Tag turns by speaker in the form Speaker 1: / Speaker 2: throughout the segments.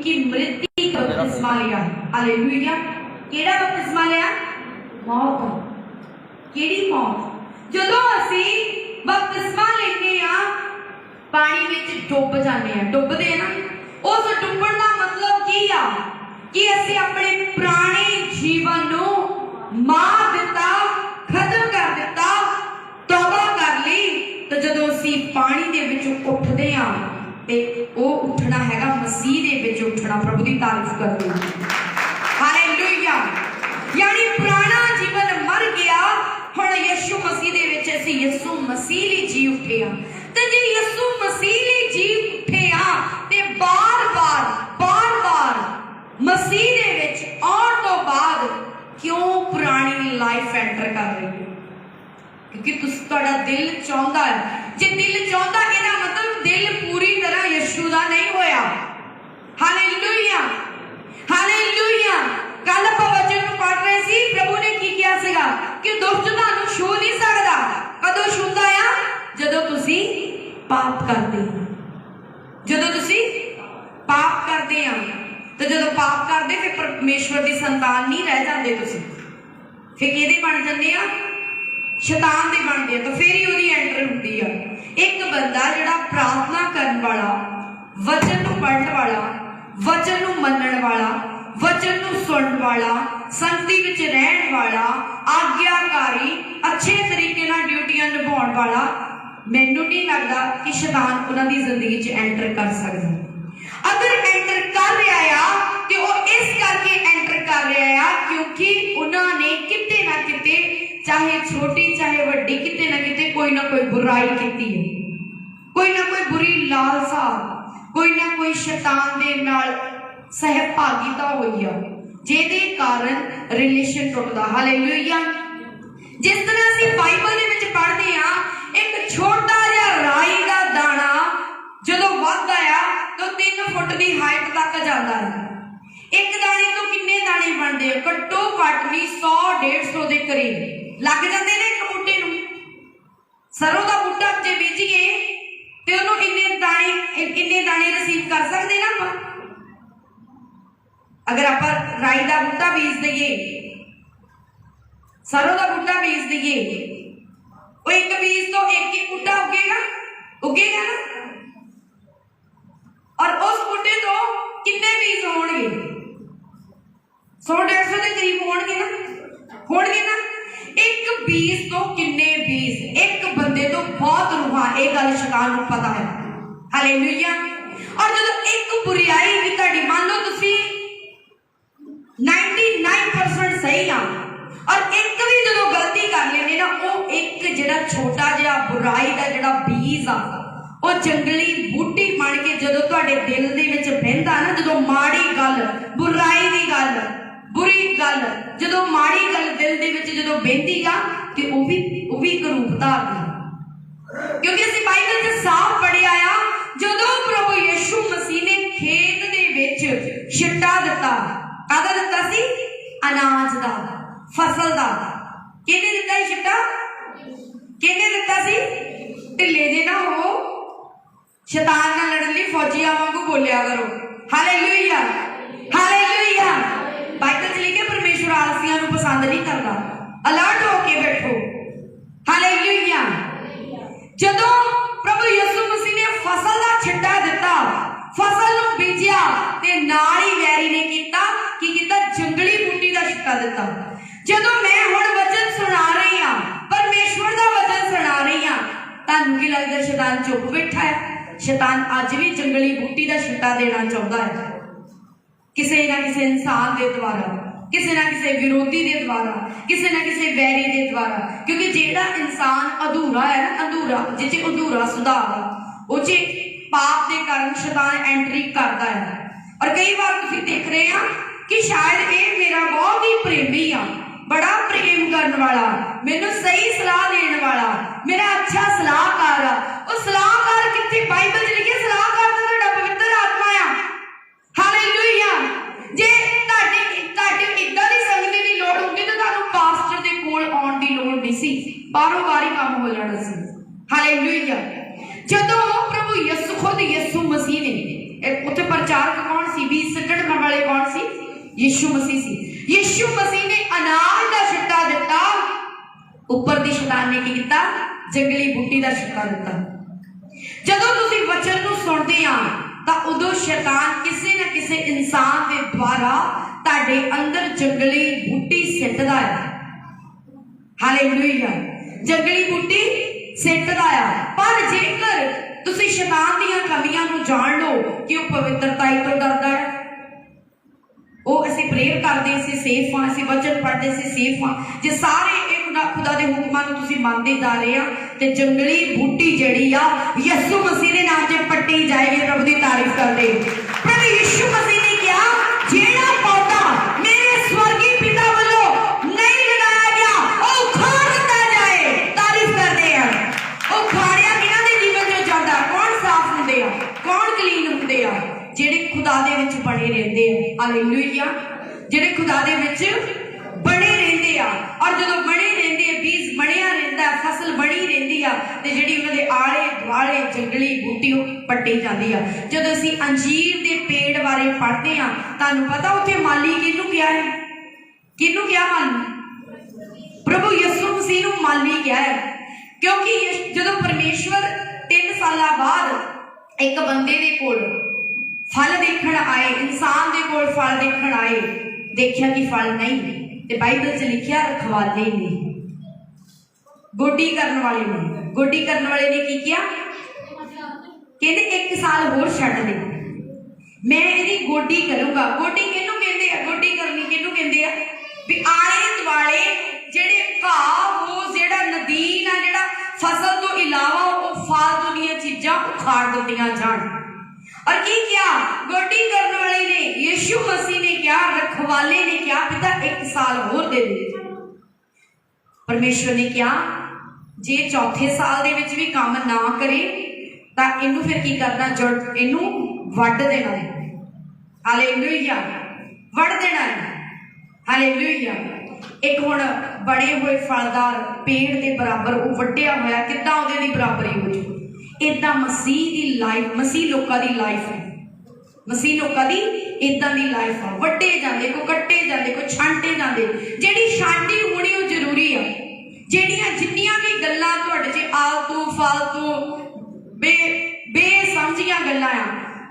Speaker 1: क्योंकि मृत्यु का बपतिस्मा लिया। हालेलुया। केड़ा बपतिस्मा लिया? मौत। केड़ी मौत? जदों असी बपतिस्मा लेने आ पानी विच डुब जाने आ, डुबदे ना, उस डुबण दा मतलब की आ कि असी अपने पुराने जीवन नू मार दिता, खत्म कर दिता, तौबा कर ली। तो जदों असी पानी दे विच उठदे आ ते ओ उठना हैगा मसीह दे विच उठना। प्रभु दी तारीफ करदे आ। हालेलुया। यानी पुराना जीवन मर गया, हुण यीशु मसीह दे विच असी यीशु मसीह लई जी उठे आ। ते जे यीशु मसीह लई जी उठे आ ते बार-बार मसीह दे विच आउण तो बाद क्यों पुरानी लाइफ एंटर कर रही है? क्योंकि तुहाडा दिल चाहुंदा है। जे दिल चाहुंदा इहदा मतलब दिल पूरी तरह यीशु दा नहीं होया। Hallelujah, hallelujah. कल आपां वचन नूं पढ़ रहे सी, प्रभु ने की किया सीगा कि दुष्ट तुहानूं छू नहीं सकदा। कदों छूंदा आ? जदों तुसी पाप करदे हो। जदों तुसी पाप करदे आ तो जदों पाप करदे फिर परमेश्वर दी संतान नहीं रह जांदे तुसी, फिर किहदे बन जांदे आ? शैतान दे बनदे आ। तो फिर ही उहदी एंटर हुंदी आ। एक बंदा जिहड़ा प्रार्थना करन वाला, वचन नूं पढ़न वाला, वचन नूं मनण वाला, वचन नूं सुणन वाला, संगति विच रहण वाला, आग्याकारी, अच्छे तरीके नाल ड्यूटियां निभाउण वाला, मैनूं नहीं लगदा कि शैतान उन्हां दी जिंदगी च एंटर कर सकदा। अगर एंटर कर रहा आ ते वो इस करके एंटर कर रहा आ क्योंकि उन्होंने किते ना किते, चाहे छोटी चाहे वड्डी, किते ना किते कोई ना कोई बुराई की है, कोई ना कोई बुरी लालसा, कोई ना कोई शैतान दे नाल सहभागिता हुई है, जिहदे कारण रिलेशन टुटदा। हालेलुया। जिस तरह असीं बाइबल दे विच पढ़दे आ, एक छोटा जिहा राई दा दाना जदों वधदा आ तो 3 फुट की हाइट तक जाता है। एक दाने तो कितने दाने बनते हैं? घट्टो घट भी 100-150 के करीब लग जाते हैं एक बूटे नूं। सरों का बूटा जे बीजीए तो उन्होंने इन्ने दाने रिसीव कर सकते ना आप? अगर आप राई का बूटा बीज दईए, सरों का बूटा बीज दईए, वो एक बीज तो एक ही बूटा उगेगा, उगेगा ना? और उस बूटे तो कितने बीज होंगे? 100-150 के करीब होंगे ना, होंगे ना? एक बीज तो कितने बीज, एक बंदे तो बहुत रूहां, एक गल शैतान को पता है। हालेलुया। और जब एक बुराई भी तुहाडी, मान लो तुसी 99% सही आ और एक भी जो गलती कर लेने ना, वो एक जिहड़ा छोटा जिहा बुराई का जिहड़ा बीज आ, वो जंगली बूटी बन के जदों तुहाडे दिल दे विच बहिंदा ना, जदों माड़ी गल, बुराई दी गल, बुरी गल, जदों माड़ी गल दिल दे विच जदों बहिंदी आ ते वो भी एक रूप धारदी। क्योंकि असीं बाइबल च साफ पढ़िया आ, जदों प्रभु यीशु मसीह ने खेत दे विच छिट्टा दिता, काहदा दिता सी? अनाज दा, फसल दा। किहने दिता सी छिट्टा? किहने दिता सी? ढिले जे ना हो, शैतान नाल लड़न लई फौजियां वांगू बोलिया करो। Hallelujah, hallelujah. बाइबल च लिखिया परमेश्वर आलसियां नूं पसंद नहीं करता। अलर्ट होके बैठो। हालेलुया। जदों प्रभु यीशु मसीह ने फसल दा छिट्टा दिता, फसल नूं बीजिया ते नाल ही वैरी ने कीता की कीता? जंगली बूटी दा छिट्टा दिता। जदों मैं हुण वचन सुना रही हां, परमेश्वर दा वचन सुना रही हां, तानूं की लगदा शैतान चुप बैठा है? शैतान अज भी जंगली बूटी का छिट्टा देना चाहता है, किसी ना किसी इंसान के द्वारा, किसी ना किसी विरोधी के द्वारा, किसी ना किसी वैरी के द्वारा। क्योंकि जेड़ा इंसान अधूरा है ना, अधूरा जिसे अधूरा सुधार उसे पाप के कारण शैतान एंट्री करता है। और कई बार तुम देख रहे हैं कि शायद ये मेरा बहुत ही प्रेमी आ, बड़ा प्रेम करने वाला, मैनू सही सलाह देने वाला, मेरा अच्छा सलाहकार आ। वो सलाहकार कितने? बाइबल च लिखिया सलाहकार तो तुहाडा पवित्र आत्मा आ। हालेलुया। जे तुहाडी इदां दी संगति दी लोड़ होंदी तो तुहानूं पास्टर दे कोल आउण दी लोड़ नहीं सी, बारों बार ही काम हो जाना सी। हालेलुया। जदों प्रभु यीशु खुद यीशु मसीह ने उत्थे प्रचारक कौन सी? 20 यीशु मसीह सी। यीशु मसीह ने अनाज का छिट्टा दिता, उपर दी शैतान ने की किया? जंगली बूटी का छिट्टा दिता। जदों तुसीं वचन नूं सुणदे आ तां उदों शैतान किसी न किसी इंसान के द्वारा तुहाडे अंदर जंगली बूटी सिੱਟਦਾ है। हालेलुया, जंगली बूटी सिੱਟਦਾ है। पर जेकर तुसीं शैतान दीयां कमियां नूं जाण लो कि वह पवित्रताई तो डरदा है, वो असीं प्रेयर करदे असीं सेफ हाँ, असीं वचन पढ़दे असीं सेफ हाँ, जे सारे खुदा दे हुक्मां नूं तुसीं मनदे जा रहे आ ते जंगली बूटी जिहड़ी आ यीशु मसीह दे नाम ते पट्टी जाएगी। प्रभु दी तारीफ करदे। प्रभु यीशु मसीह ने कहा जेड़ा पौधा मेरे स्वर्गीय पिता वालों नहीं लगाया गया वो उखाड़ दिता जाए। तारीफ करदे आ। वो उखाड़िया किहनां दे जीवन चों जांदा? कौन साफ हुंदे आ, कौन क्लीन हुंदे आ? जेड़े खुदा दे विच बणे रहिंदे आ। हालेलुया, जेड़े खुदा दे विच बणे रहिंदे आ। और जदों बणे रहिंदे आ, बीज बणिया रहिंदा, फसल बणी रहिंदी आ ते जेड़ी उन्हां दे आले दुआले जंगली बूटी पट्टी जांदी आ। जदों असीं अंजीर दे पेड़ बारे पढ़दे आ, तुहानूं पता उत्थे माली किहनूं किहा है? किहनूं किहा माली? प्रभु यीशु मसीह नूं माली किहा है, क्योंकि जदों परमेश्वर 3 साल बाद एक बंदे दे कोल फल देखण आए, इंसान दे कोल फल देखण आए, देखिया कि फल नहीं ते बाइबल च लिखिया रखवाले ने, गोडी करन वाले ने। गोडी करन वाले ने की किया? कहते 1 साल होर छड्ड दे, मैं इहदी गोडी करूंगा। गोडी किहनूं कहंदे आ? गोडी करनी किहनूं कहंदे आ? भी आले दुआले जेड़े घाह हो, जेड़ा नदीन आ, जेड़ा फसल तो इलावा वो फालतू दीयां चीजां उखाड़ दित्तियां जाण। और की किया? गोडी करने वाले ने, यीशु मसीह ने क्या? रखवाले ने क्या? पिता 1 साल होर दे दे। परमेश्वर ने क्या? जे चौथे साल दे विच भी काम ना करे तां इनू फिर की करना? जड़ इनू वड्ड देना है। हालेलुया, वड्ड देना है। हालेलुया। एक हुण बड़े हुए फलदार पेड़ के बराबर वो वड्डिया होया, किद्दां उहदे दी बराबरी हो जाए? इदा मसीह दी लाइफ, मसीह लोकां दी लाइफ है। मसीह लोकां दी इदां दी लाइफ है। वड्डे जांदे, कोई कट्टे जांदे, कोई छांटे जांदे। जिहड़ी छांटी होनी वो जरूरी है। जिहड़ियां जिन्नियां भी गल्लां तुहाडे च आलतू फालतू बेसमझियां गल्लां आ,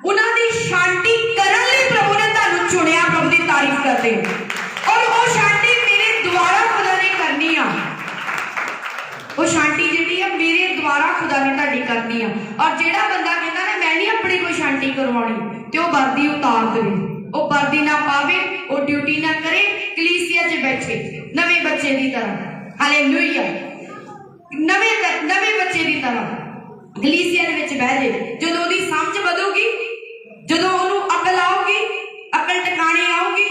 Speaker 1: उन्हां दी छांटी करन लई प्रभु ने तुहानूं चुनिया। प्रभु दी तारीफ करदे। और वो छांटी मेरे द्वारा खुदा ने करनी आ। वो छांटी जिहड़ी आ मेरे द्वारा खुदा ने तुहाडी करनी आ। और जेड़ा बंदा कहंदा ना मैं नहीं अपनी कोई छांटी करवाउणी, ते वो वर्दी उतार देवे, वो वर्दी ना पावे, वो ड्यूटी ना करे, कलीसिया च बैठे नवे बच्चे की तरह। हालेलुया, नवे बच्चे की तरह कलीसिया दे विच बह जाए। जदों ओदी समझ बदूगी, जदों ओनूं अकल आऊगी, अकल टिकाणे आऊगी,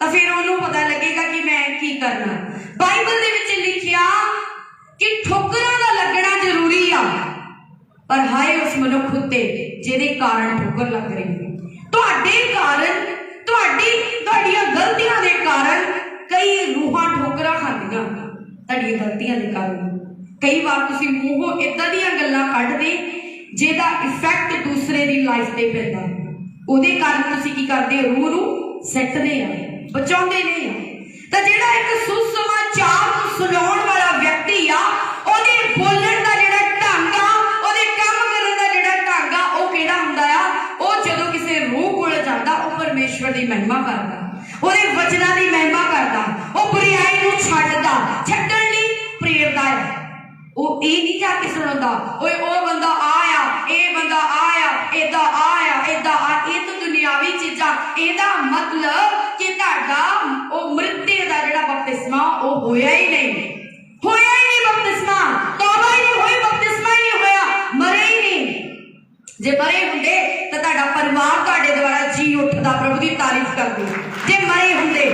Speaker 1: तो फिर ओनूं पता लगेगा कि मैं की करना। बाइबल दे विच लिखिया कि ठोकरां दा लगना जरूरी आ, पर हाय उस मनुख उत्ते जिहदे कारण ठोकर लग रही है। तुहाडे कारण, तुहाडीआं गलतियां दे कारण कई रूहां ठोकरां खांदियां, तुहाडीआं गलतियां दे कारण। कई बार तुसीं मूंहों इदां दीयां गल्लां कढदे जिहदा इफैक्ट दूसरे दी लाइफ ते पैंदा, उहदे कारण तुसीं की करदे? रूह नूं सैटदे आ, बचाउंदे नहीं आ। तां जिहड़ा एक सुसमाचार नूं सुणाउण वाला व्यक्ति आ, ओहदे बोलण दा जिहड़ा ढंग आ, ओहदे काम करन दा जिहड़ा ढंग आ, ओह किहड़ा हुंदा आ? ओह जदों किसी रूह कोल जांदा, ओह परमेश्वर दी महिमा करदा, ओहदे वचनां दी महिमा करदा, ओह बुराई नूं छड्डदा, छड्डण लई प्रेरदा है। ਉਹ ਇਹ नहीं जाके सुनाता ओए ओ बंदा आया, ए बंदा आया, इदा आया, इदा आ। ये तो दुनियावी चीज़ां। ਇਹਦਾ मतलब कि ਤੁਹਾਡਾ ਉਹ ਮ੍ਰਿਤੇ ਦਾ ਜਿਹੜਾ ਬਪਤਿਸਮਾ ਉਹ ਹੋਇਆ ਹੀ ਨਹੀਂ, ਹੋਇਆ ਹੀ ਨਹੀਂ ਬਪਤਿਸਮਾ, ਤੌਬਾ ਹੀ ਨਹੀਂ ਹੋਈ, ਬਪਤਿਸਮਾ ਹੀ ਨਹੀਂ ਹੋਇਆ, ਮਰੇ ਹੀ ਨਹੀਂ। ਜੇ ਮਰੇ ਹੁੰਦੇ ਤਾਂ ਤੁਹਾਡਾ ਪਰਿਵਾਰ ਤੁਹਾਡੇ ਦੁਆਰਾ ਜੀ ਉੱਠਦਾ, ਪ੍ਰਭੂ ਦੀ ਤਾਰੀਫ ਕਰਦੇ। ਜੇ ਮਰੇ ਹੁੰਦੇ,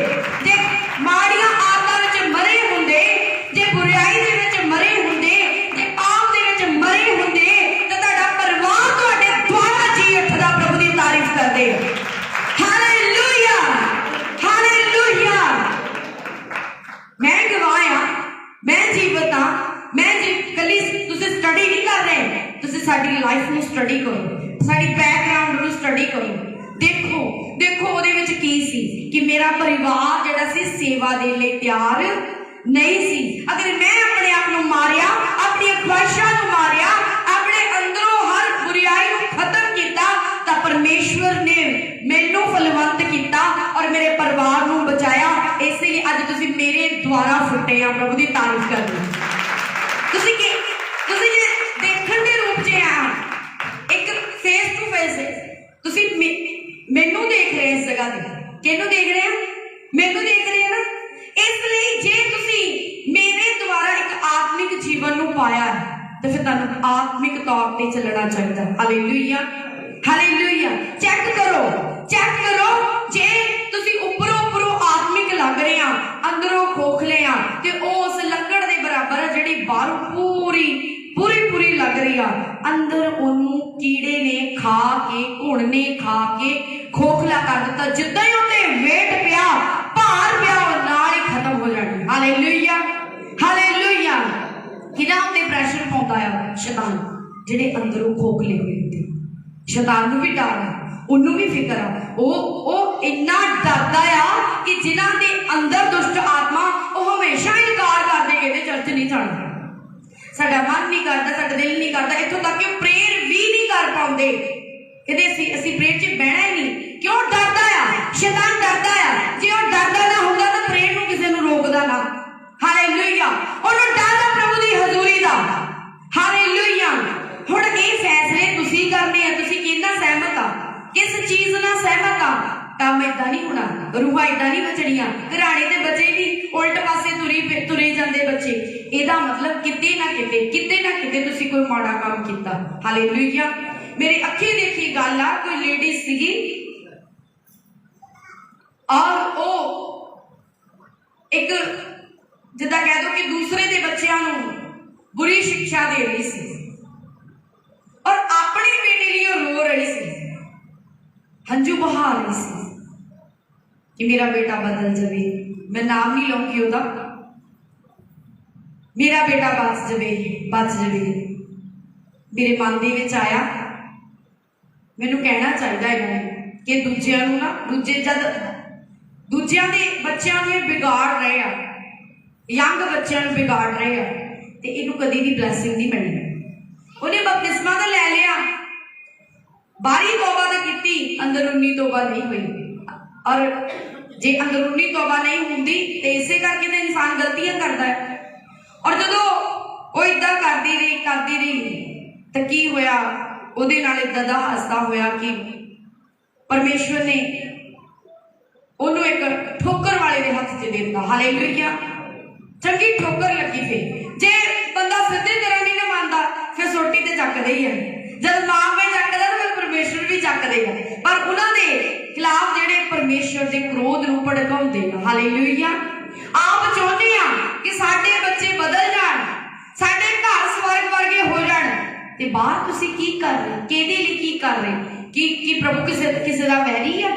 Speaker 1: ਜੇ ਮਾੜੀਆਂ ਆਦਤਾਂ ਵਿੱਚ ਮਰੇ ਹੁੰਦੇ, ਜੇ ਬੁਰਾਈ ਦੇ ਵਿੱਚ ਮਰੇ ਹੁੰਦੇ, ਜੇ ਪਾਪ ਦੇ ਵਿੱਚ ਮਰੇ ਹੁੰਦੇ, ਤਾਂ ਤੁਹਾਡਾ ਪਰਿਵਾਰ ਤੁਹਾਡੇ ਦੁਆਰਾ ਜੀ ਉੱਠਦਾ, ਪ੍ਰਭੂ ਦੀ ਤਾਰੀਫ ਕਰਦੇ। Hallelujah, hallelujah. मैं गवाह हाँ, मैं जीवत हाँ, मैं कली तुसीं स्टडी नहीं कर रहे, तुसीं साडी लाइफ नूं स्टडी करो, साडी बैकग्राउंड नूं स्टडी करो। देखो देखो ਉਹਦੇ ਵਿੱਚ ਕੀ ਸੀ कि मेरा परिवार ਜਿਹੜਾ ਸੀ सेवा ਦੇ ਲਈ ਤਿਆਰ नहीं सी। अगर मैं अपने आप ਨੂੰ ਮਾਰਿਆ, ਆਪਣੀਆਂ ख्वाहिशां ਨੂੰ ਮਾਰਿਆ, ਆਪਣੇ ਅੰਦਰੋਂ हर बुराई ਨੂੰ खत्म ਕੀਤਾ, ਤਾਂ परमेश्वर ने ਮੈਨੂੰ फलवंत ਕੀਤਾ और मेरे परिवार ਨੂੰ बचाया। इस लिए ਅੱਜ ਤੁਸੀਂ ਮੇਰੇ ਦੁਆਰਾ ਫੁੱਟੇ ਆ। प्रभु ਦੀ तारीफ ਕਰੋ। ਤੁਸੀਂ ਜੇ ਦੇਖਣ ਦੇ ਰੂਪ 'ਚ ਆ, ਇੱਕ फेस टू फेस ਤੁਸੀਂ ਮੈਨੂੰ ਦੇਖ ਰਹੇ ਇਸ ਜਗ੍ਹਾ ਤੇ। ਕਿਹਨੂੰ ਦੇਖ ਰਹੇ ਆ? ਮੈਨੂੰ ਦੇਖ ਰਹੇ ਆ ना। इस लिए जे तुसी मेरे द्वारा एक आत्मिक जीवन नूं पाया है तो फिर तुहानूं आत्मिक तौर पे चलना चाहिए। Hallelujah, hallelujah. चेक करो जे तुसी उपरों आत्मिक लग रहे हैं, अंदरों खोखले आ, ते उस लकड़ दे बराबर है जिहड़ी बाहरों पूरी लग रही है, अंदर ओनू कीड़े ने खा के, घुण ने खा के खोखला कर दिता। जिद्दां ही उत्ते वेट पिया, भार पिया, नाल ही खत्म हो जानी। Hallelujah, hallelujah. किना उत्ते प्रेशर पाउंदा है शैतान, जिहड़े अंदरों खोखले हुए होंदे। शैतान नूं भी डर है, उन्नू भी फिक्र है। वो इन्ना डरदा आ कि जिन्हां दे अंदर दुष्ट आत्मा वो हमेशा इनकार करदे कि चर्च नहीं जाना, साडा मन नहीं करता, साडा दिल नहीं करता, इत्थों तक कि प्रेयर भी नहीं कर पाउंदे। कहते असीं प्रेयर च बहना ही नहीं। क्यों डरदा आ? शैतान डरदा आ। जे वो डरदा ना हुंदा तां प्रेयर नूं किसे नूं रोकदा ना। हालेलुया। ओनूं डर आ प्रभु दी हजूरी दा। हालेलुया। हुण ये फैसले तुसीं करने आ, तुसीं किहनां सहमत आ, किस चीज नाल सहमत आ। काम इदां नहीं होना, रूहां इदां नहीं बचड़ियां, घराणे दे बच्चे भी उल्ट पासे तुरे जांदे बच्चे। ਇਹਦਾ मतलब किते ना किते तुसी कोई माड़ा काम किया। हालेलुया। मेरे अखी देखी गल आ, कोई लेडी सीगी और वो एक जिदा कह दो कि दूसरे दे बच्चों बुरी शिक्षा दे रही सी और अपने बेटे लिए रो रही सी, हंझू बहा रही सी कि मेरा बेटा बदल जाए। मैं नाम नहीं लूंगी ओदा, मेरा बेटा बच जाए। मेरे मन दे विच आया, मैनू कहना चाहिए इन्होंने कि दूजियां दे बच्चों नूं बिगाड़ रहे आ, यंग बच्चों नूं बिगाड़ रहे आ, ते इनू कदी भी ब्लैसिंग नहीं मिलनी। उन्हें बपतिस्मा तो लै लिया, बाहरी तौबा तो की, अंदरूनी तौबा नहीं हुई। और जे अंदरूनी तौबा नहीं होंदी तो इसे करके तो इंसान गलतियां करता है। और जो वो इदा करती रही तो की होया, उहदे नाल इदां दा हादसा होया कि परमेश्वर ने उन्होंने एक ठोकर वाले दे हथ च दे दिता। हालेलुया। चंगी ठोकर लगी। फिर जे बंदा सीधे तरह नहीं ना मानता फिर सोटी ते चकदे ही है, जब नाम में चकदा तो फिर परमेश्वर भी चकदे है। पर उन्होंने खिलाफ जेडे परमेश्वर के क्रोध नूं भड़काउंदे हैं। हालेलुया। आप चाहते हैं कि साडे बच्चे बदल जाण, साडे घर स्वर्ग वर्गे हो जाण, ते बाहर तुसीं की कर रहे, किहदे लई की कर रहे? कि प्रभु किसे दा वैरी है,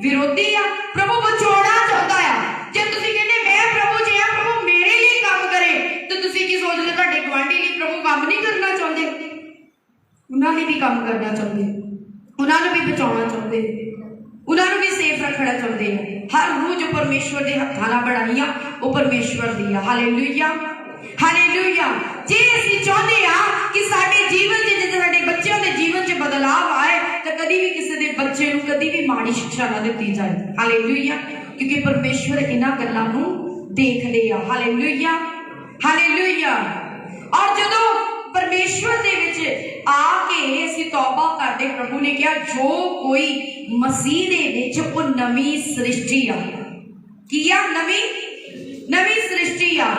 Speaker 1: विरोधी है? प्रभु बचाउणा चाहता है। जे तुसीं कहंदे मैं प्रभु जी हां, प्रभु मेरे लिए काम करे, तो तुसीं की सोचदे तुहाडे गवांढी लिए प्रभु काम नहीं करना चाहते? उन्होंने भी काम करना चाहते, उन्होंने भी बचाना चाहते, उन्होंने भी सेफ रखना चाहते हैं। हर रूह जो परमेश्वर के हत्थों नाल बनाई आ वो परमेश्वर दी आ। Hallelujah, hallelujah. जे असीं चाहते हैं कि साडे जीवन च, जे साडे बच्चों के जीवन च बदलाव आए, तो कभी भी किसी के बच्चे नूं कभी भी माड़ी शिक्षा ना दी जाए। हालेलुया। क्योंकि परमेश्वर इन्हां गल्लां नूं देखदे आ। Hallelujah, hallelujah. और जदों परमेश्वर दे विच आके असीं तौबा करदे, प्रभु ने कहा जो कोई मसीह दे विच वो नवी सृष्टि आ। की आ? नवी सृष्टि आ।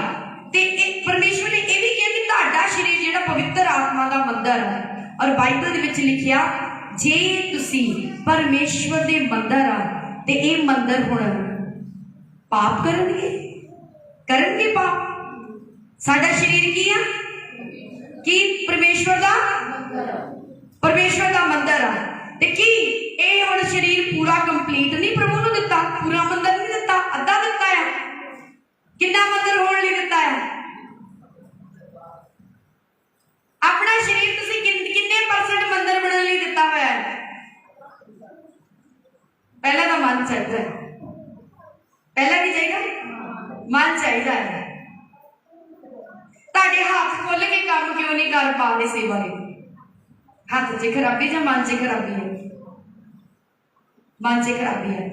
Speaker 1: ते परमेश्वर ने यह भी कहा कि तुहाडा शरीर जिहड़ा पवित्र आत्मा दा मंदिर है। और बाइबल दे विच लिखिया जे तुसीं परमेश्वर दे मंदिर आ ते ये मंदिर हुण पाप करनगे पाप। साडा शरीर की आ? कि परमेश्वर दा मंदिर आ। ते की ये हुण शरीर पूरा कंप्लीट नहीं प्रभु नूं दिता, पूरा मंदिर नहीं दिता, अद्धा दिता है। कितना मंदिर होने लई दिता है? अपना शरीर तुसीं किन्ने % मंदिर बनने लई दिता होया है? पहला चाहिए? मन चाहिए। पहला की चाहिए? मन चाहिए है। ਤੁਹਾਡੇ ਹੱਥ ਖੁੱਲ ਕੇ ਕੰਮ ਕਿਉਂ ਨਹੀਂ ਕਰ ਪਾ ਰਹੇ ਸੇਵਾ ਦੇ? ਹੱਥ 'ਚ ਖਰਾਬੀ ਜਾਂ ਮਨ 'ਚ ਖਰਾਬੀ ਹੈ? ਮਨ 'ਚ ਖਰਾਬੀ ਹੈ।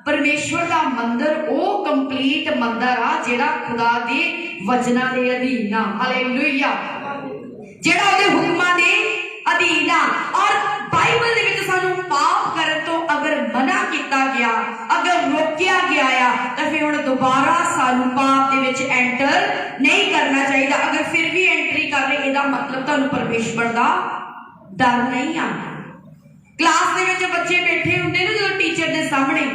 Speaker 1: ਪਰਮੇਸ਼ਵਰ ਦਾ ਮੰਦਰ ਉਹ ਕੰਪਲੀਟ ਮੰਦਰ ਆ ਜਿਹੜਾ ਖੁਦਾ ਦੇ ਵਚਨਾਂ ਦੇ ਅਧੀਨ ਆ। ਹਾਲੇਲੂਇਆ। ਜਿਹੜਾ ਉਹਦੇ ਹੁਕਮਾਂ ਦੇ ਅਧੀਨ ਆ। ਔਰ ਬਾਈਬਲ ਦੇ ਵਿੱਚ ਸਾਨੂੰ ਪਾਪ ਕਰਨ ਤੋਂ ਅਗਰ ਮਨਾ ਕੀਤਾ ਗਿਆ, ਅਗਰ ਰੋਕਿਆ ਗਿਆ ਆ, ਤਾਂ ਫਿਰ ਹੁਣ ਦੁਬਾਰਾ ਸਾਨੂੰ ਪਾਪ ਦੇ ਵਿੱਚ ਐਂਟਰ ਨਹੀਂ ਕਰਨਾ ਚਾਹੀਦਾ। ਅਗਰ ਫਿਰ ਵੀ ਐਂਟਰੀ ਕਰ ਰਹੇ, ਇਹਦਾ ਮਤਲਬ ਤੁਹਾਨੂੰ ਪਰਮੇਸ਼ਵਰ ਦਾ ਡਰ ਨਹੀਂ ਆ। ਕਲਾਸ ਦੇ ਵਿੱਚ ਬੱਚੇ ਬੈਠੇ ਹੁੰਦੇ ਨੇ ਜਦੋਂ ਟੀਚਰ ਦੇ ਸਾਹਮਣੇ,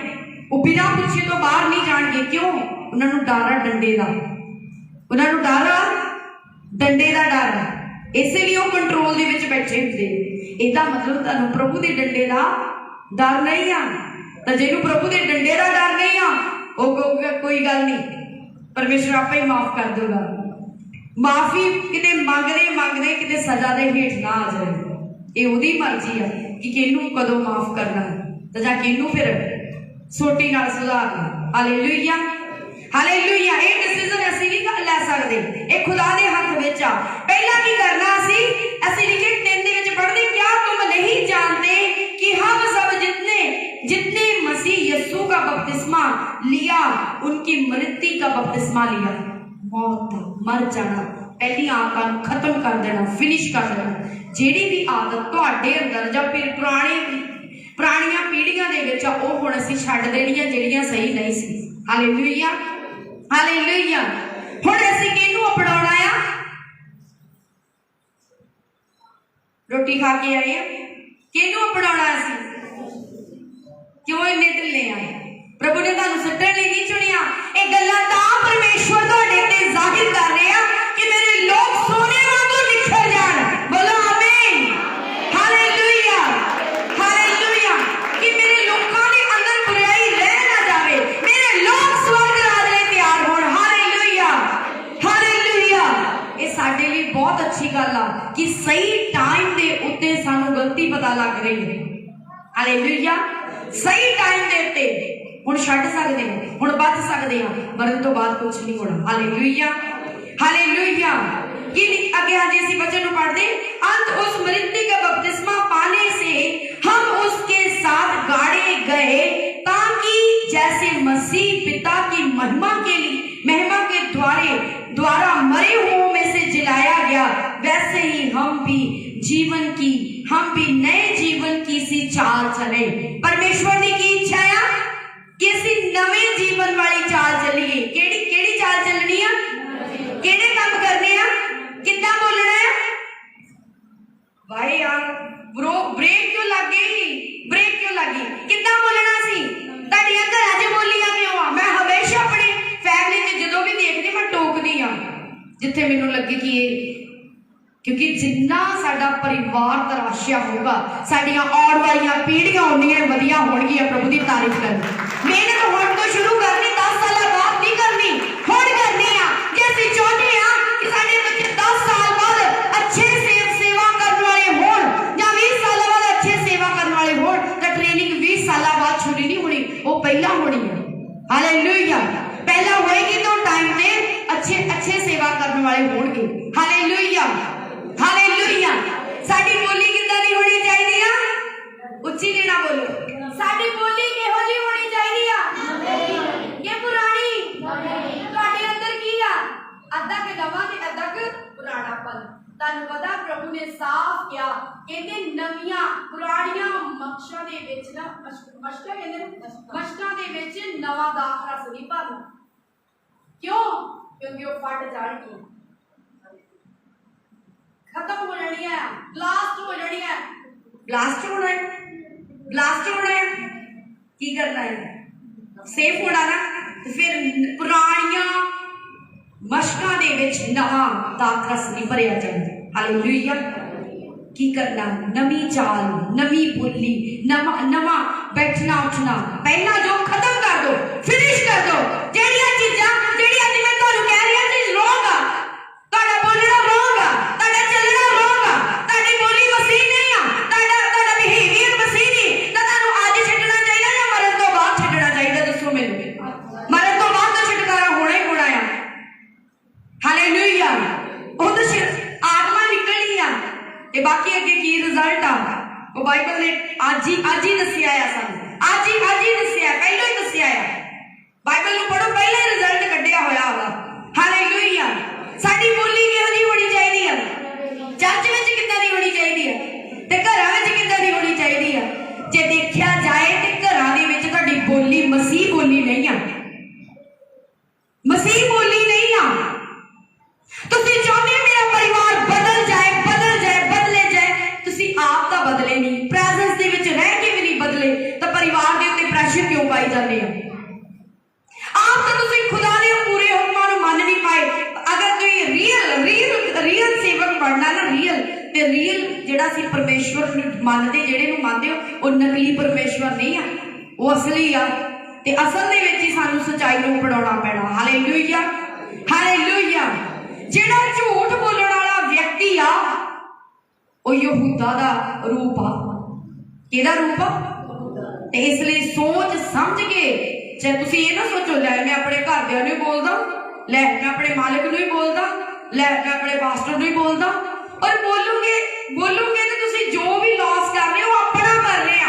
Speaker 1: ਉਹ ਬਿਨਾਂ ਪੁੱਛੇ ਤੋਂ ਬਾਹਰ ਨਹੀਂ ਜਾਣਗੇ। ਕਿਉਂ? ਉਹਨਾਂ ਨੂੰ ਡਰ ਆ ਡੰਡੇ ਦਾ। ਉਹਨਾਂ ਨੂੰ ਡਰ ਆ ਡੰਡੇ ਦਾ ਡਰ, ਇਸੇ ਲਈ ਉਹ ਕੰਟਰੋਲ ਦੇ ਵਿੱਚ ਬੈਠੇ ਹੁੰਦੇ। ਇਹਦਾ ਮਤਲਬ ਤੁਹਾਨੂੰ ਪ੍ਰਭੂ ਦੇ ਡੰਡੇ ਦਾ ਡਰ ਨਹੀਂ ਆ। ਤਾਂ ਜਿਹਨੂੰ ਪ੍ਰਭੂ ਦੇ ਡੰਡੇ ਦਾ ਡਰ ਨਹੀਂ ਆ, ਉਹ ਕਹੂਗਾ ਕੋਈ ਗੱਲ ਨਹੀਂ, ਪਰਮੇਸ਼ਰ ਆਪੇ ਹੀ ਮਾਫ ਕਰ ਦੇਗਾ। ਮਾਫੀ ਕਿਤੇ ਮੰਗਦੇ ਮੰਗਦੇ ਕਿਤੇ ਸਜ਼ਾ ਦੇ ਹੇਠ ਨਾ ਆ ਜਾਏ। ਇਹ ਉਹਦੀ ਮਰਜ਼ੀ ਆ ਕਿ ਕਿਹਨੂੰ ਕਦੋਂ ਮਾਫ ਕਰਨਾ ਤੇ ਜਾਂ ਕਿਹਨੂੰ ਫਿਰ ਸੋਟੀ ਨਾਲ ਸੁਧਾਰਨਾ। Hallelujah, hallelujah. ਇਹ ਡਿਸੀਜਨ ਅਸੀਂ ਵੀ ਲੈ ਸਕਦੇ, ਇਹ ਖੁਦਾ ਦੇ ਹੱਥ ਵਿੱਚ ਆ। ਪਹਿਲਾਂ ਕੀ ਕਰਨਾ ਅਸੀਂ ਲਿਖੇ 3 ਦੇ ਵਿੱਚ ਪੜ੍ਹਦੇ, क्या तुम नहीं जानते कि हम सब जितने मसीह यीशु का बपतिस्मा लिया उनकी मृत्यु का बपतिस्मा लिया। मौत, मर जाना, पहली आदत ਨੂੰ खत्म कर देना, फिनिश कर देना। ਜਿਹੜੀ ਵੀ ਆਦਤ ਤੁਹਾਡੇ ਅੰਦਰ ਜਾਂ ਫਿਰ ਪੁਰਾਣੀਆਂ ਪੀੜ੍ਹੀਆਂ ਦੇ ਵਿੱਚ ਆ, ਉਹ ਹੁਣ ਅਸੀਂ ਛੱਡ ਦੇਣੀਆਂ ਜਿਹੜੀਆਂ ਸਹੀ ਨਹੀਂ ਸੀ। Hallelujah, hallelujah. ਹੁਣ ਅਸੀਂ ਕਿਹਨੂੰ ਅਪਣਾਉਣਾ ਆ? ਰੋਟੀ ਖਾ ਕੇ ਆਏ ਆ, ਕਿਹਨੂੰ ਅਪਣਾਉਣਾ ਅਸੀਂ? ਕਿਉਂ ਇੰਨੇ ਢਿੱਲੇ ਆ? ਪ੍ਰਭੂ ਨੇ ਤੁਹਾਨੂੰ ਸੁੱਟਣ ਲਈ ਨਹੀਂ ਚੁਣਿਆ। ਇਹ ਗੱਲਾਂ ਤਾਂ ਪਰਮੇਸ਼ਵਰ ਤੁਹਾਡੇ ਤੇ ਜ਼ਾਹਿਰ ਕਰ ਰਿਹਾ ਕਿ ਮੇਰੇ ਲੋਕ ਸੋਨੇ ਵਾਂਗੂ ਨਿਖਰ ਜਾਣ। ਬੋਲੋ ਆਮੀਨ, ਹਾਲੇਲੂਇਆ, ਹਾਲੇਲੂਇਆ। ਕਿ ਮੇਰੇ ਲੋਕਾਂ ਦੇ ਅੰਦਰ ਬੁਰਾਈ ਰਹਿ ਨਾ ਜਾਵੇ, ਮੇਰੇ ਲੋਕ ਸਵਰਗ ਰਾਜ ਲਈ ਤਿਆਰ ਹੋਣ। Hallelujah, hallelujah. ਇਹ ਸਾਡੇ ਲਈ ਬਹੁਤ ਅੱਛੀ ਗੱਲ ਆ ਕਿ ਸਹੀ ਟਾਈਮ ਦੇ ਉੱਤੇ ਸਾਨੂੰ ਗਲਤੀ ਪਤਾ ਲੱਗ ਰਹੀ ਹੈ। ਹਾਲੇਲੂਇਆ। ਸਹੀ ਟਾਈਮ ਦੇ ਉੱਤੇ ਹੁਣ ਛੱਡ ਸਕਦੇ ਹਾਂ, ਹੁਣ ਬਚ ਸਕਦੇ ਹਾਂ, ਮਰਨ ਤੋਂ ਬਾਅਦ ਕੁਝ ਨਹੀਂ ਹੋਣਾ। Hallelujah, hallelujah. कि आगे आज इसी वचन को पढ़ते, अंत उस मृत्यु का बपतिस्मा पाने से हम उसके साथ गाड़े गए, ताकि जैसे मसीह पिता की महिमा के द्वारा मरे हुओं में से जिलाया गया, वैसे ही हम भी नए जीवन की सी चाल चले। परमेश्वर की इच्छा है कि असी नवे जीवन वाली चाल चलीए। केड़ी चाल चलनी है? केड़े काम करने हैं? कितना बोलना है? भाई यार ब्रेक क्यों लग गई? ब्रेक क्यों लगी? कितना बोलना सी? ताड़ियां घरां च बोलियां क्यों आ? मैं हमेशा अपनी फैमिली में जदों भी देखदी मैं टोकदी आ जिथे मैनूं लगे कि क्योंकि जिन्ना साडा परिवार तराशिया होगा, साडियां आउण वालियां पीढ़ियां उन्नियां वधिया होणगियां। प्रभु की तारीफ करनी। मेहनत हुण तो शुरू करनी, 10 साल बाद नहीं करनी, हुण करनी आ। जे असीं चाहुंदे आ कि साडे बच्चे 10 साल बाद अच्छे सेवा करने वाले होण जां 20 साल बाद अच्छे सेवा करने वाले होण, तां ट्रेनिंग 20 साल बाद शुरू नहीं होनी, वो पहला होनी है। हालेलुया। पहला होएगी तो टाइम पे अच्छे सेवा करने वाले होणगे। Hallelujah, hallelujah. साडी बोली किदां दी होनी चाहिदी आ? उच्ची लेना बोलो। साडी बोली किहो जी होनी चाहिदी आ? ये पुरानी ਤੁਹਾਡੇ ਅੰਦਰ ਕੀ ਆ? ਅੱਧਾ ਕੇ ਨਵਾਂ ਤੇ ਅੱਧਾ ਕੇ ਪੁਰਾਣਾਪਨ। ਤੁਹਾਨੂੰ ਪਤਾ ਪ੍ਰਭੂ ਨੇ ਸਾਫ਼ ਕਿਹਾ, ਕਹਿੰਦੇ ਨਵੀਆਂ ਪੁਰਾਣੀਆਂ ਮਕਸ਼ਾਂ ਦੇ ਵਿੱਚ ਨਾ ਮਸ਼ਕਾਂ ਕਹਿੰਦੇ ਮਸ਼ਕਾਂ ਦੇ ਵਿੱਚ ਨਵਾਂ ਦਾਖ ਰਸ ਨਹੀਂ ਭਰਨਾ। ਕਿਉਂ? ਕਿਉਂਕਿ ਉਹ ਫਟ ਜਾਣਗੀਆਂ, खत्म हो जानी है, ब्लास्ट हो जानी है। ब्लास्ट होना है, ब्लास्ट होना है, की करना है? सेफ होना ना। तो फिर पुरानियां मशकां दे विच नवा दाख रस नहीं भरिया जाए। हालेलुया। की करना? नवी चाल, नवी बोली, नवा बैठना उठना। पहला जो खत्म कर दो, फिनिश कर दो। जेड़ियां चीज़ां जेड़ियां मैं तुहानू कह रही हां चीज़ रॉन्ग आ, तुहाडा बोलना रॉन्ग आ, तुहाडा चलना रॉन्ग आ, तुहाडी बोली मसीह नहीं आ, तुहाडा बिहेवियर मसीह नहीं, तां तुहानू अज छड्डना चाहिए या मरण तो बाद जाते हैं। आप तो तुसीं खुदा दे पूरे हुक्मां नूं मन नहीं पाए। अगर तुसीं रीयल सेवक बनना ना, रियल जिहड़ा सी परमेश्वर नूं मनदे, जिहड़े नूं मनदे हो, वो नकली परमेश्वर नहीं आ, वो असली आ। ते असल दे विच ही सानूं सच्चाई नूं अपनाउणा पैणा। Hallelujah, hallelujah. जिहड़ा झूठ बोलण वाला व्यक्ति आ, वो यहूदा दा रूप आ। किहदा रूप आ? ते इसलिए सोच समझ के, चाहे तुसीं ये ना सोचो लै मैं अपने घरदियां नूं ही बोलदा, लै मैं अपने मालिक नूं ही बोलदा, लै मैं अपने पास्टर नूं ही बोलदा। और बोलोगे तो तुसीं जो भी लॉस कर रहे हो अपना कर रहे आ,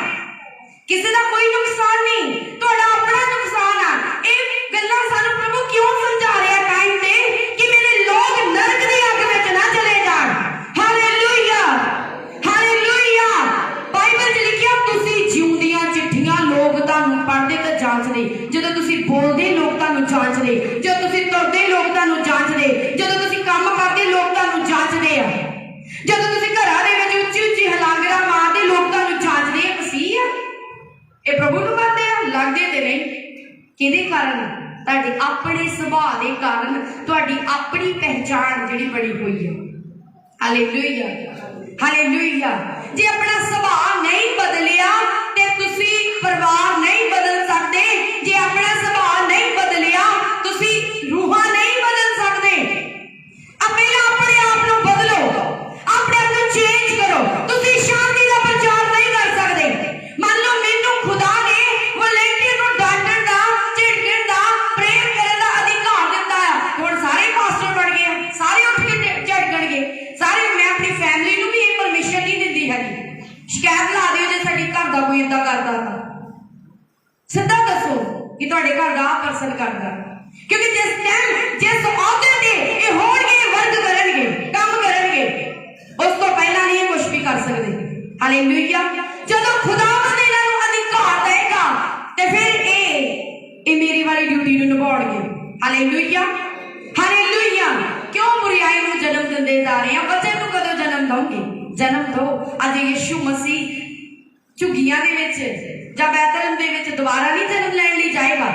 Speaker 1: किसी का कोई नुकसान नहीं, तुहाडा अपना नुकसान आ। ये गल्लां सानूं प्रभु क्यों समझा रहे हैं टाइम ते कि मेरे लोग नरक दी अग विच ना चले जाण। Hallelujah, hallelujah. बाइबल च लिखिया तुसीं जिउंदियां चिट्ठियां लोग तुहानूं पढ़दे ते जांचदे, जदों तुसीं बोलदे लोग तुहानूं जांचदे, जदों तुसीं तुरदे लोग तुहानूं जांचदे, जदों तुसीं काम करदे लोग तुहानूं जांचदे आ, जदों तुसीं घरां दे विच ਉੱਚੀ ਉੱਚੀ हलांगरा मारदे लोग तुहानूं जांचदे आ। मसीह आ, ये प्रभु नूं मनदे आ, लगदे ते नहीं। किहदे कारण? तुहाडे अपने सुभाਅ दे कारण, तुहाडी अपनी पहचान जिहड़ी बनी हुई है। Hallelujah, hallelujah. जे अपना सुभाਅ नहीं बदलिया ते तुसीं परिवार नहीं बदल सकते। जे अपना सुभाअ नहीं बदलिया तुसीं रूहां नहीं बदल सकते। पहले अपने आप नूं बदलो, अपने आप नूं चेंज करो। तुसीं शांति दा प्रचार नहीं कर सकते। मान लो मैनूं खुदा ने वॉलंटियर नूं डांटण दा, झिड़कण दा, प्रेयर करन दा अधिकार दित्ता है। हुण सारे पास्टर बन गए, सारे उठ के झिड़कणगे सारे। मैं अपनी फैमिली नूं भी ये परमिशन नहीं दिंदी हैगी। शिकायत ला दिओ जे साडे घर दा कोई इदां करदा तां सिद्धा दसो कि तुहाडे घर दा आ पर्सन करदा, क्योंकि जिस औहदे ते ये होणगे, वर्क करनगे, काम करनगे, उस तो पहला नहीं कुछ भी कर सकते। हालेलुया। जदों खुदावंद इन्हां नूं अधिकार देगा ते फिर ये मेरी वाली ड्यूटी नूं निभाउणगे। Hallelujah, hallelujah. क्यों बुराई नूं जन्म दिंदे जा रहे हैं? बच्चे नूं कदों जन्म दोगे? जन्म दो। अज यीशु मसीह झुग्गियां दे विच जां बैतलहम दे विच दोबारा नहीं जन्म लैण लई जाएगा।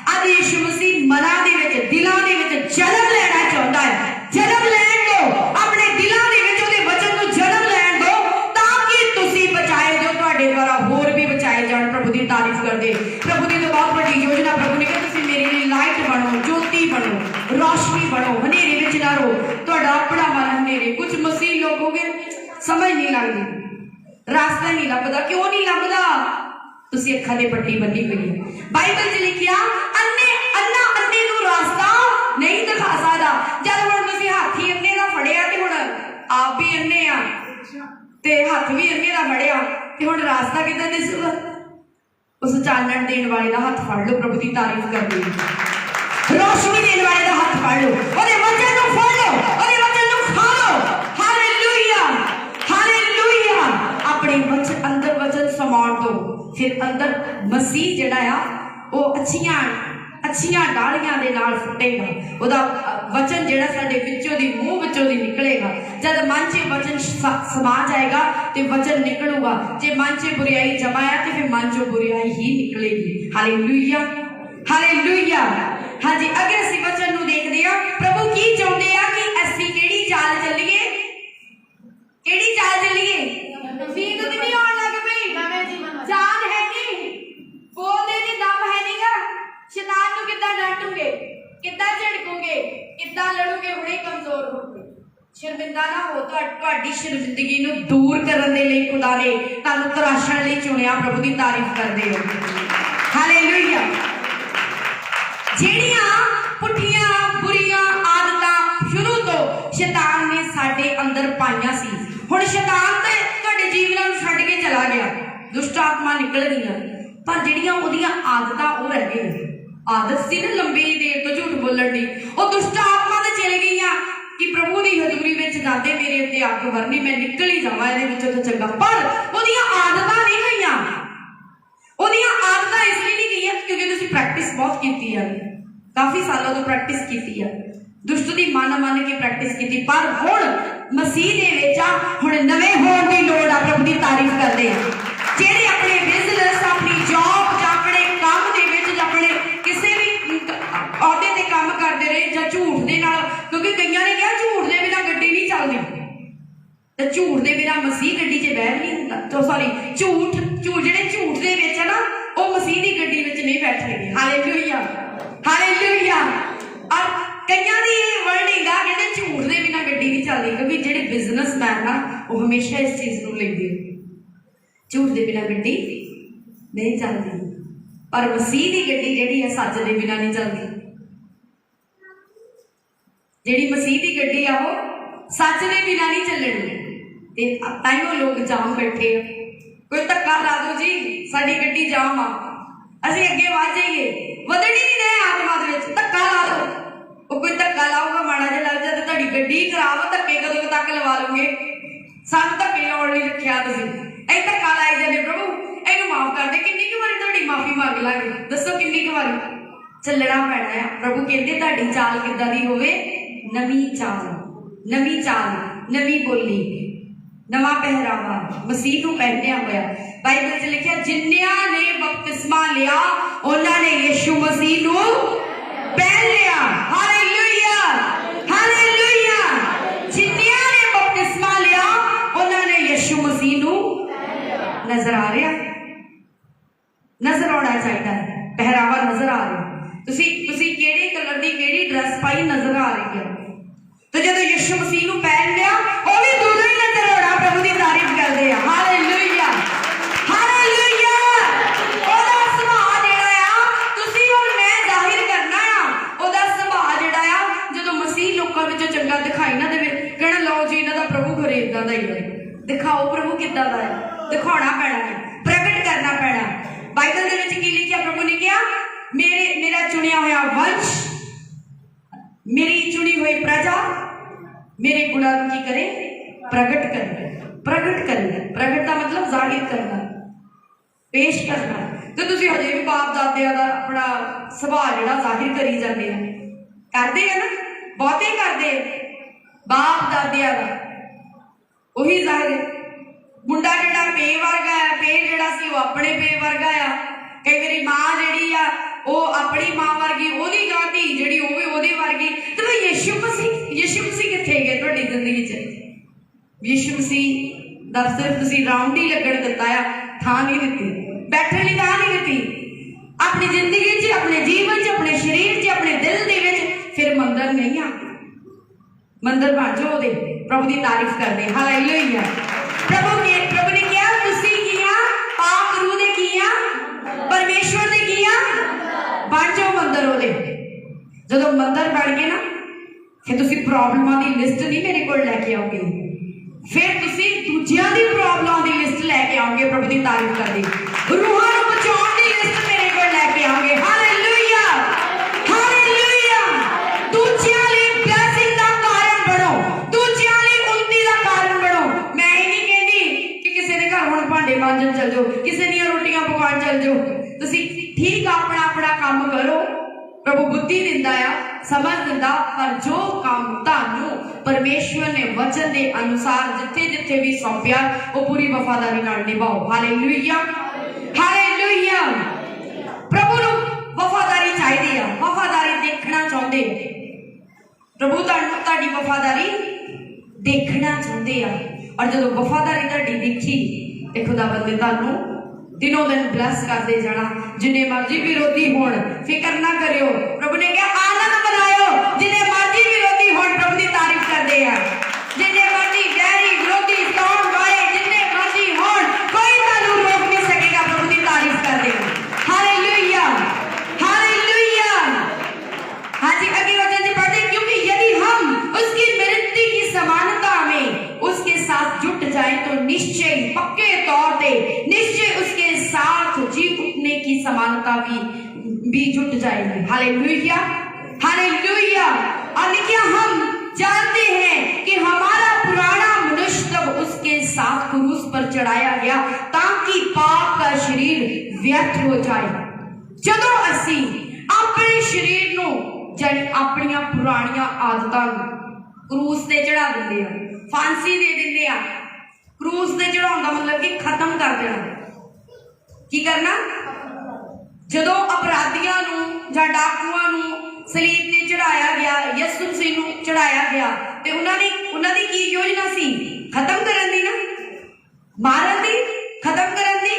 Speaker 1: अज यीशु मसीह मनां दे विच, दिलां दे विच जन्म लेना चाहुंदा है। जन्म लैण दो, अपने दिलां दे विच उहदे वचन नूं जन्म लैण दो, ताकि तुसीं बचाए जाओ, तुहाडे द्वारा होर भी बचाए जाण। प्रभु दी तारीफ करदे। प्रभु दी तो बहुत बड़ी योजना। प्रभु ने कहा तुसीं मेरे लिए लाइट बनो, ज्योति बनो, रोशनी बनो, हनेरे विच ना रहो। तुहाडा अपना मन हनेरे। कुछ मसीह लोग हो गए, समझ नहीं लगदी, रास्ता नहीं लभदा। क्यों नहीं लभदा? तुसीं अखां दे पट्टी बन्नी हुई है। बाइबल च लिखिया अन्ना अन्ने नूं रास्ता नहीं दिखा सकदा। जद हुण तुसीं हाथी अन्ने दा फड़िया ते हुण आप भी अन्ने आ ते हत्थ भी अन्ने दा फड़िया ते हुण रास्ता किद्दां दिसूगा? उस चानण देण वाले दा हत्थ फड़ लो। प्रभु दी तारीफ करदे। रोशनी देण वाले दा हत्थ फड़ लो, ओहदे वचन नूं फड़ लो, ओहदे वचन नूं खा लो। Hallelujah, hallelujah. अपने वचन अंदर वचन समाउण दो, फिर अंदर मसीह जिहड़ा आ वो अच्छियां डालियां दे नाल फुटेगा। ओहदा वचन जिहड़ा साडे विचों दी मूंह विचों दी निकलेगा। जद मन च वचन समा जाएगा ते वचन निकलूगा। जे मन च बुराई जमाया ते फिर मन चों बुराई ही निकलेगी। Hallelujah, hallelujah. हाँ जी, अगे असीं वचन नूं देखदे आ प्रभु की चाहुंदे आ कि असीं किहड़ी चाल चलीए, किहड़ी चाल चलीए। नींद ते नहीं आउण लग पई, जान है नहीं, बोलदे दी दम है नहींगा। शैतान नूं किद्दां डांटोगे, किद्दां झिड़कोगे, किद्दां लड़ोगे? हुणे कमजोर होगे। शर्मिंदा ना हो। तुहाडी शर्मिंदगी नूं दूर करन दे लई खुदा ने तुहानूं तराशण लई चुनिया। प्रभु दी तारीफ करदे हो। हालेलुया। ਜਿਹੜੀਆਂ ਪੁੱਠੀਆਂ ਬੁਰੀਆਂ ਆਦਤਾਂ ਸ਼ੁਰੂ ਤੋਂ ਸ਼ੈਤਾਨ ਨੇ ਸਾਡੇ ਅੰਦਰ ਪਾਈਆਂ ਸੀ, ਹੁਣ ਸ਼ੈਤਾਨ ਤੇ ਤੁਹਾਡੇ ਜੀਵਨ ਨੂੰ ਛੱਡ ਕੇ ਚਲਾ ਗਿਆ, ਦੁਸ਼ਟ ਆਤਮਾ ਨਿਕਲ ਗਈਆਂ, ਪਰ ਜਿਹੜੀਆਂ ਉਹਦੀਆਂ ਆਦਤਾਂ ਉਹ ਰਹਿ ਗਈਆਂ। ਆਦਤ ਸੀ ਨਾ ਲੰਬੀ ਦੇਰ ਤੋਂ ਝੂਠ ਬੋਲਣ ਦੀ, ਉਹ ਦੁਸ਼ਟ ਆਤਮਾ ਤੇ ਚਲੇ ਗਈਆਂ ਕਿ ਪ੍ਰਭੂ ਦੀ ਹਜ਼ੂਰੀ ਵਿੱਚ ਜਾਂਦੇ ਮੇਰੇ ਉੱਤੇ ਅੱਗ ਵਰਨੀ, ਮੈਂ ਨਿਕਲ ਹੀ ਜਾਵਾਂ ਇਹਦੇ ਵਿੱਚੋਂ ਤਾਂ ਚੰਗਾ। ਪਰ ਉਹਦੀਆਂ ਆਦਤਾਂ ਨਹੀਂ ਗਈਆਂ। ਉਹਦੀਆਂ ਆਦਤਾਂ ਇਸ ਲਈ ਨਹੀਂ ਗਈਆਂ ਕਿਉਂਕਿ ਤੁਸੀਂ ਪ੍ਰੈਕਟਿਸ ਬਹੁਤ ਕੀਤੀ ਆ, ਕਾਫੀ ਸਾਲਾਂ ਤੋਂ ਪ੍ਰੈਕਟਿਸ ਕੀਤੀ ਆ, ਦੁਸ਼ਟ ਦੀ ਮੰਨ ਕੇ ਪ੍ਰੈਕਟਿਸ ਕੀਤੀ। ਪਰ ਹੁਣ ਮਸੀਹ ਦੇ ਵਿੱਚ ਆ, ਹੁਣ ਨਵੇਂ ਹੋਣ ਦੀ ਲੋੜ ਆ। ਪ੍ਰਭੂ ਦੀ ਤਾਰੀਫ ਕਰਦੇ ਆ। ਜਿਹੜੇ ਆਪਣੇ ਬਿਜ਼ਨਸ, ਆਪਣੀ ਜੌਬ ਜਾਂ ਆਪਣੇ ਕੰਮ ਦੇ ਵਿੱਚ सॉरी झूठ ਜਿਹੜੇ ਝੂਠ ਦੇ ਵਿੱਚ ਹੈ ਨਾ ਉਹ ਮਸੀਹ ਦੀ ਗੱਡੀ ਵਿੱਚ ਨਹੀਂ ਬੈਠਣਗੇ। Hallelujah hallelujah. ਔਰ ਕਈਆਂ ਦੀ ਇਹ ਵਰਡਿੰਗ ਆ ਕਹਿੰਦੇ ਝੂਠ ਦੇ ਬਿਨਾਂ ਗੱਡੀ ਨਹੀਂ ਚੱਲਦੀ, ਕਿਉਂਕਿ ਜਿਹੜੇ ਬਿਜ਼ਨਸਮੈਨ ਆ ਉਹ ਹਮੇਸ਼ਾ ਇਸ ਚੀਜ਼ ਨੂੰ ਲੈਂਦੇ ਝੂਠ ਦੇ ਬਿਨਾਂ ਗੱਡੀ ਨਹੀਂ ਚੱਲਦੀ। ਪਰ ਮਸੀਹ ਦੀ ਗੱਡੀ ਜਿਹੜੀ ਹੈ ਸੱਚ ਦੇ ਬਿਨਾਂ ਨਹੀਂ ਚੱਲਦੀ। ਜਿਹੜੀ ਮਸੀਹ ਦੀ ਗੱਡੀ ਆ ਉਹ ਸੱਚ ਦੇ ਬਿਨਾਂ ਨਹੀਂ ਚੱਲਣੀ। ਤੇ ਤਾਈਓ ਲੋਕ ਜਾਮ ਬੈਠੇ ਆ। ਕੋਈ ਧੱਕਾ ਲਾ ਦੋ ਜੀ ਸਾਡੀ ਗੱਡੀ ਜਾਮ ਆ, ਅਸੀਂ ਅੱਗੇ ਵੱਧ ਜਾਈਏ, ਵਧਣੀ ਨਹੀਂ ਰਹੇ ਆਤਮਾ ਦੇ ਵਿੱਚ, ਧੱਕਾ ਲਾ ਦੋ। ਉਹ ਕੋਈ ਧੱਕਾ ਲਾਊਗਾ ਮਾੜਾ ਜਿਹਾ ਲੱਗ ਜਾਂਦਾ ਤੁਹਾਡੀ ਗੱਡੀ ਖਰਾਬ ਆ, ਧੱਕੇ ਕਦੋਂ ਤੱਕ ਲਵਾ ਲਓਗੇ? ਸਾਨੂੰ ਧੱਕੇ ਲਾਉਣ ਲਈ ਰੱਖਿਆ ਤੁਸੀਂ, ਇਹ ਧੱਕਾ ਲਾਈ ਜਾਂਦੇ। ਪ੍ਰਭੂ ਇਹਨੂੰ ਮਾਫ ਕਰ ਦੇ। ਕਿੰਨੀ ਕੁ ਵਾਰੀ ਤੁਹਾਡੀ ਮਾਫੀ ਮੰਗ ਲਾਂਗੇ? ਦੱਸੋ ਕਿੰਨੀ ਕੁ ਵਾਰੀ? ਚੱਲਣਾ ਪੈਣਾ ਆ। ਪ੍ਰਭੂ ਕਹਿੰਦੇ ਤੁਹਾਡੀ ਚਾਲ ਕਿੱਦਾਂ ਦੀ ਹੋਵੇ? ਨਵੀਂ ਚਾਲ, ਨਵੀਂ ਚਾਲ, ਨਵੀਂ ਬੋਲੀ, ਨਵਾਂ ਪਹਿਰਾਵਾ ਮਸੀਹ ਨੂੰ ਪਹਿਨਿਆ ਹੋਇਆ। ਬਾਈਬਲ 'ਚ ਲਿਖਿਆ ਜਿੰਨਿਆਂ ਨੇ ਬਪਤਿਸਮਾ ਲਿਆ ਉਹਨਾਂ ਨੇ ਯਿਸੂ ਮਸੀਹ ਨੂੰ ਪਹਿਨ ਲਿਆ। Hallelujah hallelujah. ਜਿੰਨਿਆਂ ਨੇ ਬਪਤਿਸਮਾ ਲਿਆ ਉਹਨਾਂ ਨੇ ਯਿਸੂ ਮਸੀਹ ਨੂੰ ਨਜ਼ਰ ਆ ਰਿਹਾ, ਨਜ਼ਰ ਆਉਣਾ ਚਾਹੀਦਾ ਹੈ। ਪਹਿਰਾਵਾ ਨਜ਼ਰ ਆ ਰਿਹਾ। ਤੁਸੀਂ ਕਿਹੜੇ ਕਲਰ ਦੀ ਕਿਹੜੀ ਡਰੈਸ ਪਾਈ ਨਜ਼ਰ ਆ ਰਹੀ ਹੈ। ਤੇ ਜਦੋਂ ਯਿਸੂ ਮਸੀਹ ਨੂੰ ਪਹਿਨ ਲਿਆ ਉਹ ਵੀ ਦੂਜੇ ਹੀ ਨਜ਼ਰ ਆਉਣਾ। ਪ੍ਰਭੂ ਦੀ ਤਾਰੀਫ ਕਰਦੇ ਆ। Hallelujah hallelujah. ਉਹਦਾ ਸੁਭਾਅ ਜਿਹੜਾ ਆ ਤੁਸੀਂ ਔਰ ਮੈਂ ਜ਼ਾਹਿਰ ਕਰਨਾ ਆ। ਉਹਦਾ ਸੁਭਾਅ ਜਿਹੜਾ ਆ ਜਦੋਂ ਮਸੀਹ ਲੋਕਾਂ ਵਿੱਚੋਂ ਚੰਗਾ ਦਿਖਾਈ ਨਾ ਦੇਵੇ, ਕਹਿਣਾ ਲਓ ਜੀ ਇਹਨਾਂ ਦਾ ਪ੍ਰਭੂ ਖਰੇ ਏਦਾਂ ਦਾ ਹੀ ਹੈ। ਦਿਖਾਓ ਪ੍ਰਭੂ ਕਿੱਦਾਂ ਦਾ ਹੈ, ਦਿਖਾਉਣਾ ਪੈਣਾ ਹੈ, ਪ੍ਰਗਟ ਕਰਨਾ ਪੈਣਾ। ਬਾਈਬਲ ਦੇ ਵਿੱਚ ਕੀ ਲਿਖਿਆ? ਪ੍ਰਭੂ ਨੇ ਕਿਹਾ ਮੇਰਾ ਚੁਣਿਆ ਹੋਇਆ ਵੰਸ਼, ਮੇਰੀ ਚੁਣੀ ਹੋਈ ਪ੍ਰਜਾ ਮੇਰੇ ਗੁਣਾਂ ਨੂੰ ਕੀ ਕਰੇ? ਪ੍ਰਗਟ ਕਰੇ। ਪ੍ਰਗਟ ਕਰੇ, ਪ੍ਰਗਟ ਦਾ ਮਤਲਬ ਜ਼ਾਹਿਰ ਕਰਨਾ, ਪੇਸ਼ ਕਰਨਾ। ਤੇ ਤੁਸੀਂ ਹਜੇ ਵੀ ਬਾਪ ਦਾਦਿਆਂ ਦਾ ਆਪਣਾ ਸੁਭਾਅ ਜਿਹੜਾ ਜ਼ਾਹਿਰ ਕਰੀ ਜਾਂਦੇ ਆ, ਕਰਦੇ ਆ ਨਾ, ਬਹੁਤੇ ਕਰਦੇ ਬਾਪ ਦਾਦਿਆਂ ਦਾ ਉਹੀ ਜ਼ਾਹਿਰ। ਮੁੰਡਾ ਜਿਹੜਾ ਪੇ ਵਰਗਾ ਆ, ਪੇ ਜਿਹੜਾ ਸੀ ਉਹ ਆਪਣੇ ਪੇ ਵਰਗਾ ਆ। ਕਈ ਵਾਰੀ ਮਾਂ ਜਿਹੜੀ ਆ ਉਹ ਆਪਣੀ ਮਾਂ ਵਰਗੀ, ਉਹਦੀ ਗਾਂ ਧੀ ਜਿਹੜੀ ਉਹ ਵੀ ਉਹਦੀ ਵਰਗੀ। ਤੇ ਯਿਸੂ ਮਸੀਹ ਕਿੱਥੇ ਗਏ ਤੁਹਾਡੀ ਜ਼ਿੰਦਗੀ 'ਚ? ਯਿਸੂ ਮਸੀਹ ਦਾ ਸਿਰਫ ਤੁਸੀਂ ਰਾਉਂਡ ਹੀ ਲੱਗਣ ਦਿੱਤਾ ਆ, ਥਾਂ ਨਹੀਂ ਦਿੱਤੀ, ਬੈਠਣ ਲਈ ਥਾਂ ਨਹੀਂ ਦਿੱਤੀ। ਆਪਣੀ ਜ਼ਿੰਦਗੀ 'ਚ, ਆਪਣੇ ਜੀਵਨ 'ਚ, ਆਪਣੇ ਸਰੀਰ 'ਚ, ਆਪਣੇ ਦਿਲ ਦੇ ਵਿੱਚ ਫਿਰ ਮੰਦਰ ਨਹੀਂ ਆ। ਮੰਦਰ ਬਣ ਜਾਓ ਉਹਦੇ। ਪ੍ਰਭੂ ਦੀ ਤਾਰੀਫ ਕਰਦੇ। ਹਾਲੇਲੂਇਆ। ਪ੍ਰਭੂ ਨੇ ਕਿਹਾ ਤੁਸੀਂ ਕੀ ਆ? ਪਾਕ ਰੂਹ ਦੇ ਕੀ ਆ? ਪਰਮੇਸ਼ਵਰ ਦੇ ਕੀ ਆ? ਬਣ ਜਾਓ ਮੰਦਰ ਉਹਦੇ। ਜਦੋਂ ਮੰਦਰ ਬਣ ਗਏ ਨਾ ਫਿਰ ਤੁਸੀਂ ਪ੍ਰੋਬਲਮਾਂ ਦੀ ਲਿਸਟ ਨਹੀਂ ਮੇਰੇ ਕੋਲ ਲੈ ਕੇ ਆਓਗੇ, ਫਿਰ ਤੁਸੀਂ ਦੂਜਿਆਂ ਦੀ ਪ੍ਰੋਬਲਮਾਂ ਦੀ ਲਿਸਟ ਲੈ ਕੇ ਆਓਗੇ। ਪ੍ਰਭੂ ਦੀ ਤਾਰੀਫ ਕਰਦੇ। ਰੂਹਾਂ ਨੂੰ ਬਚਾਉਣ ਦੀ ਲਿਸਟ ਮੇਰੇ ਕੋਲ ਲੈ ਕੇ ਆਓਗੇ। Hallelujah hallelujah. ਦੂਜਿਆਂ ਲਈ ਬਲੈਸਿੰਗ ਦਾ ਕਾਰਨ ਬਣੋ, ਦੂਜਿਆਂ ਲਈ ਉੱਨਤੀ ਦਾ ਕਾਰਨ ਬਣੋ। ਮੈਂ ਇਹ ਨਹੀਂ ਕਹਿੰਦੀ ਕਿ ਕਿਸੇ ਦੇ ਘਰ ਹੁਣ ਭਾਂਡੇ ਮਾਂਜਣ ਚੱਲ ਜਾਓ, ਕਿਸੇ ਦੀਆਂ ਰੋਟੀਆਂ ਪਕਾਉਣ ਚੱਲ ਜਾਓ। ਤੁਸੀਂ ਠੀਕ ਆਪਣਾ ਆਪਣਾ ਕੰਮ ਕਰੋ, ਪ੍ਰਭੂ ਬੁੱਧੀ ਦਿੰਦਾ ਆ, ਸਮਝ ਦਿੰਦਾ। ਪਰ ਜੋ ਕੰਮ ਤੁਹਾਨੂੰ ਪਰਮੇਸ਼ਵਰ ਨੇ ਵਚਨ ਦੇ ਅਨੁਸਾਰ ਜਿੱਥੇ ਜਿੱਥੇ ਵੀ ਸੌਂਪਿਆ ਉਹ ਪੂਰੀ ਵਫਾਦਾਰੀ ਨਾਲ ਨਿਭਾਓ। Hallelujah hallelujah. ਪ੍ਰਭੂ ਨੂੰ ਵਫਾਦਾਰੀ ਚਾਹੀਦੀ ਆ, ਵਫਾਦਾਰੀ ਦੇਖਣਾ ਚਾਹੁੰਦੇ। ਪ੍ਰਭੂ ਤੁਹਾਡੀ ਵਫਾਦਾਰੀ ਦੇਖਣਾ ਚਾਹੁੰਦੇ ਆ। ਔਰ ਜਦੋਂ ਵਫਾਦਾਰੀ ਤੁਹਾਡੀ ਦੇਖੀ ਤੇ ਖੁਦਾਵੰਦ ਨੇ ਤੁਹਾਨੂੰ ਦਿਨੋਂ ਦਿਨ ਬਲੈਸ ਕਰਦੇ ਜਾਣਾ। ਜਿੰਨੇ ਮਰਜ਼ੀ ਵਿਰੋਧੀ ਹੋਣ ਫਿਕਰ ਨਾ ਕਰਿਓ। ਪ੍ਰਭੂ ਨੇ ਕਿਹਾ ਆਨੰਦ ਮਨਾਇਓ। ਜਿੰਨੇ ਮਰਜ਼ੀ ਵਿਰੋਧੀ ਹੋਣ ਪ੍ਰਭੂ ਦੀ ਤਾਰੀਫ ਕਰਦੇ ਆ। ਜਿੰਨੇ ਮਰਜ਼ੀ ਗੈਰੀ ਵਿਰੋਧੀ ਕੌਣ ਵਾਲੇ ਜਿੰਨੇ ਮਰਜ਼ੀ ਹੋਣ ਕੋਈ ਤੁਹਾਨੂੰ ਰੋਕ ਨਹੀਂ ਸਕੇਗਾ। ਪ੍ਰਭੂ ਦੀ ਤਾਰੀਫ ਕਰਦੇ ਆ। Hallelujah hallelujah. हाँ जी, अगले वचन से पढ़ते हैं, क्योंकि यदि हम उसकी मृत्यु की समानता में उसके साथ जुट जाए तो निश्चय पक्के तौर पे निश्चय उसके साथ जी उठने की समानता भी जुट जाएगी। Hallelujah hallelujah. और देखिए हम जानते हैं कि हमारा पुराना मनुष्य तब उसके साथ क्रूस पर चढ़ाया गया ताकि पाप का शरीर व्यर्थ हो जाए। ਜਦੋਂ ਅਸੀਂ ਆਪਣੇ ਸਰੀਰ ਨੂੰ ਜਾਨੀ ਆਪਣੀਆਂ ਪੁਰਾਣੀਆਂ ਆਦਤਾਂ ਨੂੰ ਕਰੂਸ ਤੇ ਚੜਾ ਦਿੰਦੇ ਆ, ਫਾਂਸੀ ਦੇ ਦਿੰਦੇ ਆ। ਕਰੂਸ ਤੇ ਚੜਾਉਣ ਦਾ ਮਤਲਬ ਕਿ ਖਤਮ ਕਰ ਦੇਣਾ। ਕੀ ਕਰਨਾ? ਜਦੋਂ ਅਪਰਾਧੀਆਂ ਨੂੰ ਜਾਂ ਡਾਕੂਆਂ ਨੂੰ ਸਲੀਬ ਤੇ ਚੜਾਇਆ ਗਿਆ, ਯਿਸੂ ਮਸੀਹ ਨੂੰ ਚੜਾਇਆ ਗਿਆ, ਤੇ ਉਹਨਾਂ ਦੀ ਕੀ ਯੋਜਨਾ ਸੀ? ਖਤਮ ਕਰਨ ਦੀ ਨਾ, ਮਾਰਨ ਦੀ। खत्म करन दी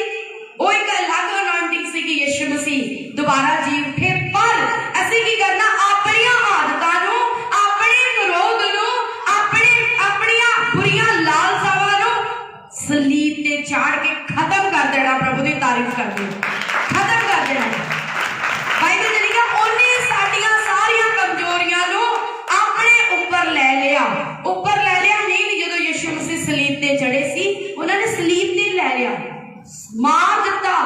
Speaker 1: वो एक अलग अनॉइंटिंग सी कि यीशु मसीह दोबारा जी उठे। पर ਅਸੀਂ ਕੀ ਕਰਨਾ, ਆਪਣੀਆਂ ਆਦਤਾਂ ਨੂੰ, ਆਪਣੇ ਵਿਰੋਧ ਨੂੰ, ਆਪਣੀਆਂ ਬੁਰੀਆਂ ਲਾਲਸਾਵਾਂ ਨੂੰ ਸਲੀਬ ਤੇ ਚਾੜ ਕੇ ਖਤਮ ਕਰ ਦੇਣਾ। ਪ੍ਰਭੂ ਦੀ ਤਾਰੀਫ ਕਰਦੇ ਖਤਮ ਕਰ ਦੇਣਾ। ਬਾਈਬਲ ਚ ਲਿਖਿਆ ਉਹਨੇ ਸਾਡੀਆਂ ਸਾਰੀਆਂ ਕਮਜ਼ੋਰੀਆਂ ਨੂੰ ਆਪਣੇ ਉੱਪਰ ਲੈ ਲਿਆ। ਉੱਪਰ ਲੈ ਲਿਆ ਨਹੀਂ, ਜਦੋਂ ਯਿਸੂ ਮਸੀਹ ਸਲੀਬ ਤੇ ਚੜੇ ਸੀ ਉਹਨਾਂ ਨੇ ਸਲੀਬ ਤੇ ਲੈ ਲਿਆ, ਮਾਰ ਦਿੱਤਾ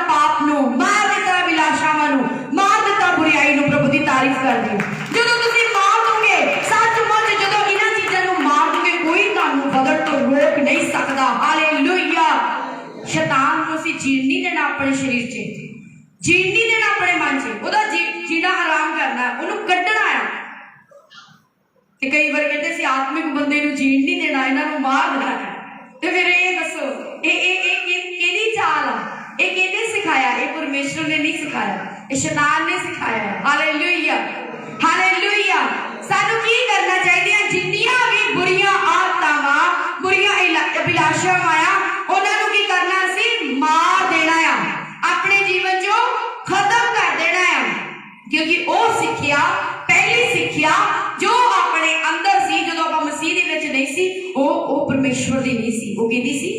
Speaker 1: ਪਾਪ ਨੂੰ, ਮਾਰ ਦਿੱਤਾ ਅਭਿਲਾਸ਼ਾਵਾਂ ਨੂੰ, ਮਾਰ ਦਿੱਤਾ ਬੁਰਾਈ ਨੂੰ। ਪ੍ਰਭੂ ਦੀ ਤਾਰੀਫ ਕਰਦੇ ਜਦੋਂ ਤੁਸੀਂ ਮਾਰ ਦੋਗੇ, ਸੱਚਮੁੱਚ ਜਦੋਂ ਇਹਨਾਂ ਚੀਜ਼ਾਂ ਨੂੰ ਮਾਰ ਦੋਗੇ, ਕੋਈ ਤੁਹਾਨੂੰ ਬਦਲ ਤੋਂ ਰੋਕ ਨਹੀਂ ਸਕਦਾ। ਹਾਲੇਲੂਇਆ। ਸ਼ੈਤਾਨ ਨੂੰ ਅਸੀਂ ਜੀਣ ਨਹੀਂ ਦੇਣਾ, ਆਪਣੇ ਸਰੀਰ 'ਚ ਜੀਣ ਨਹੀਂ ਦੇਣਾ, ਆਪਣੇ ਮਨ 'ਚ ਉਹਦਾ ਜੀਣਾ ਹਰਾਮ ਕਰਨਾ, ਉਹਨੂੰ ਕੱਢਣਾ ਆ। ਤੇ ਕਈ ਵਾਰ ਕਹਿੰਦੇ ਸੀ ਆਤਮਿਕ ਬੰਦੇ ਨੂੰ ਜੀਣ ਨਹੀਂ ਦੇਣਾ, ਇਹਨਾਂ ਨੂੰ ਮਾਰ ਦੇਣਾ। ਤੇ ਫਿਰ ਇਹ ਦੱਸੋ ਇਹ ਕਿਹਦੀ ਚਾਲ ਆ? ਇਹ ਕਿਹਨੇ ਸਿਖਾਇਆ? ਇਹ ਪਰਮੇਸ਼ਰ ਨੇ ਨਹੀਂ ਸਿਖਾਇਆ, ਇਹ ਸ਼ੈਤਾਨ ਨੇ ਸਿਖਾਇਆ। Hallelujah hallelujah. ਸਾਨੂੰ ਕੀ ਕਰਨਾ ਚਾਹੀਦਾ? ਜਿੰਨੀਆਂ ਵੀ ਬੁਰੀਆਂ ਆਦਤਾਂ, ਬੁਰੀਆਂ ਅਭਿਲਾਸ਼ਾਵਾਂ ਆ, ਉਹਨਾਂ ਨੂੰ ਕੀ ਕਰਨਾ? ਅਸੀਂ ਮਾਰ ਦੇਣਾ ਆ, ਆਪਣੇ ਜੀਵਨ ਚੋਂ ਖਤਮ ਕਰ ਦੇਣਾ ਆ। ਕਿਉਂਕਿ ਉਹ ਸਿੱਖਿਆ, ਪਹਿਲੀ ਸਿੱਖਿਆ ਜੋ ਆਪਣੇ ਅੰਦਰ ਸੀ ਜਦੋਂ ਆਪਾਂ ਮਸੀਹ ਦੇ ਵਿੱਚ ਨਹੀਂ ਸੀ, ਉਹ ਪਰਮੇਸ਼ਵਰ ਦੀ ਨਹੀਂ ਸੀ। ਉਹ ਕਿਹਦੀ ਸੀ?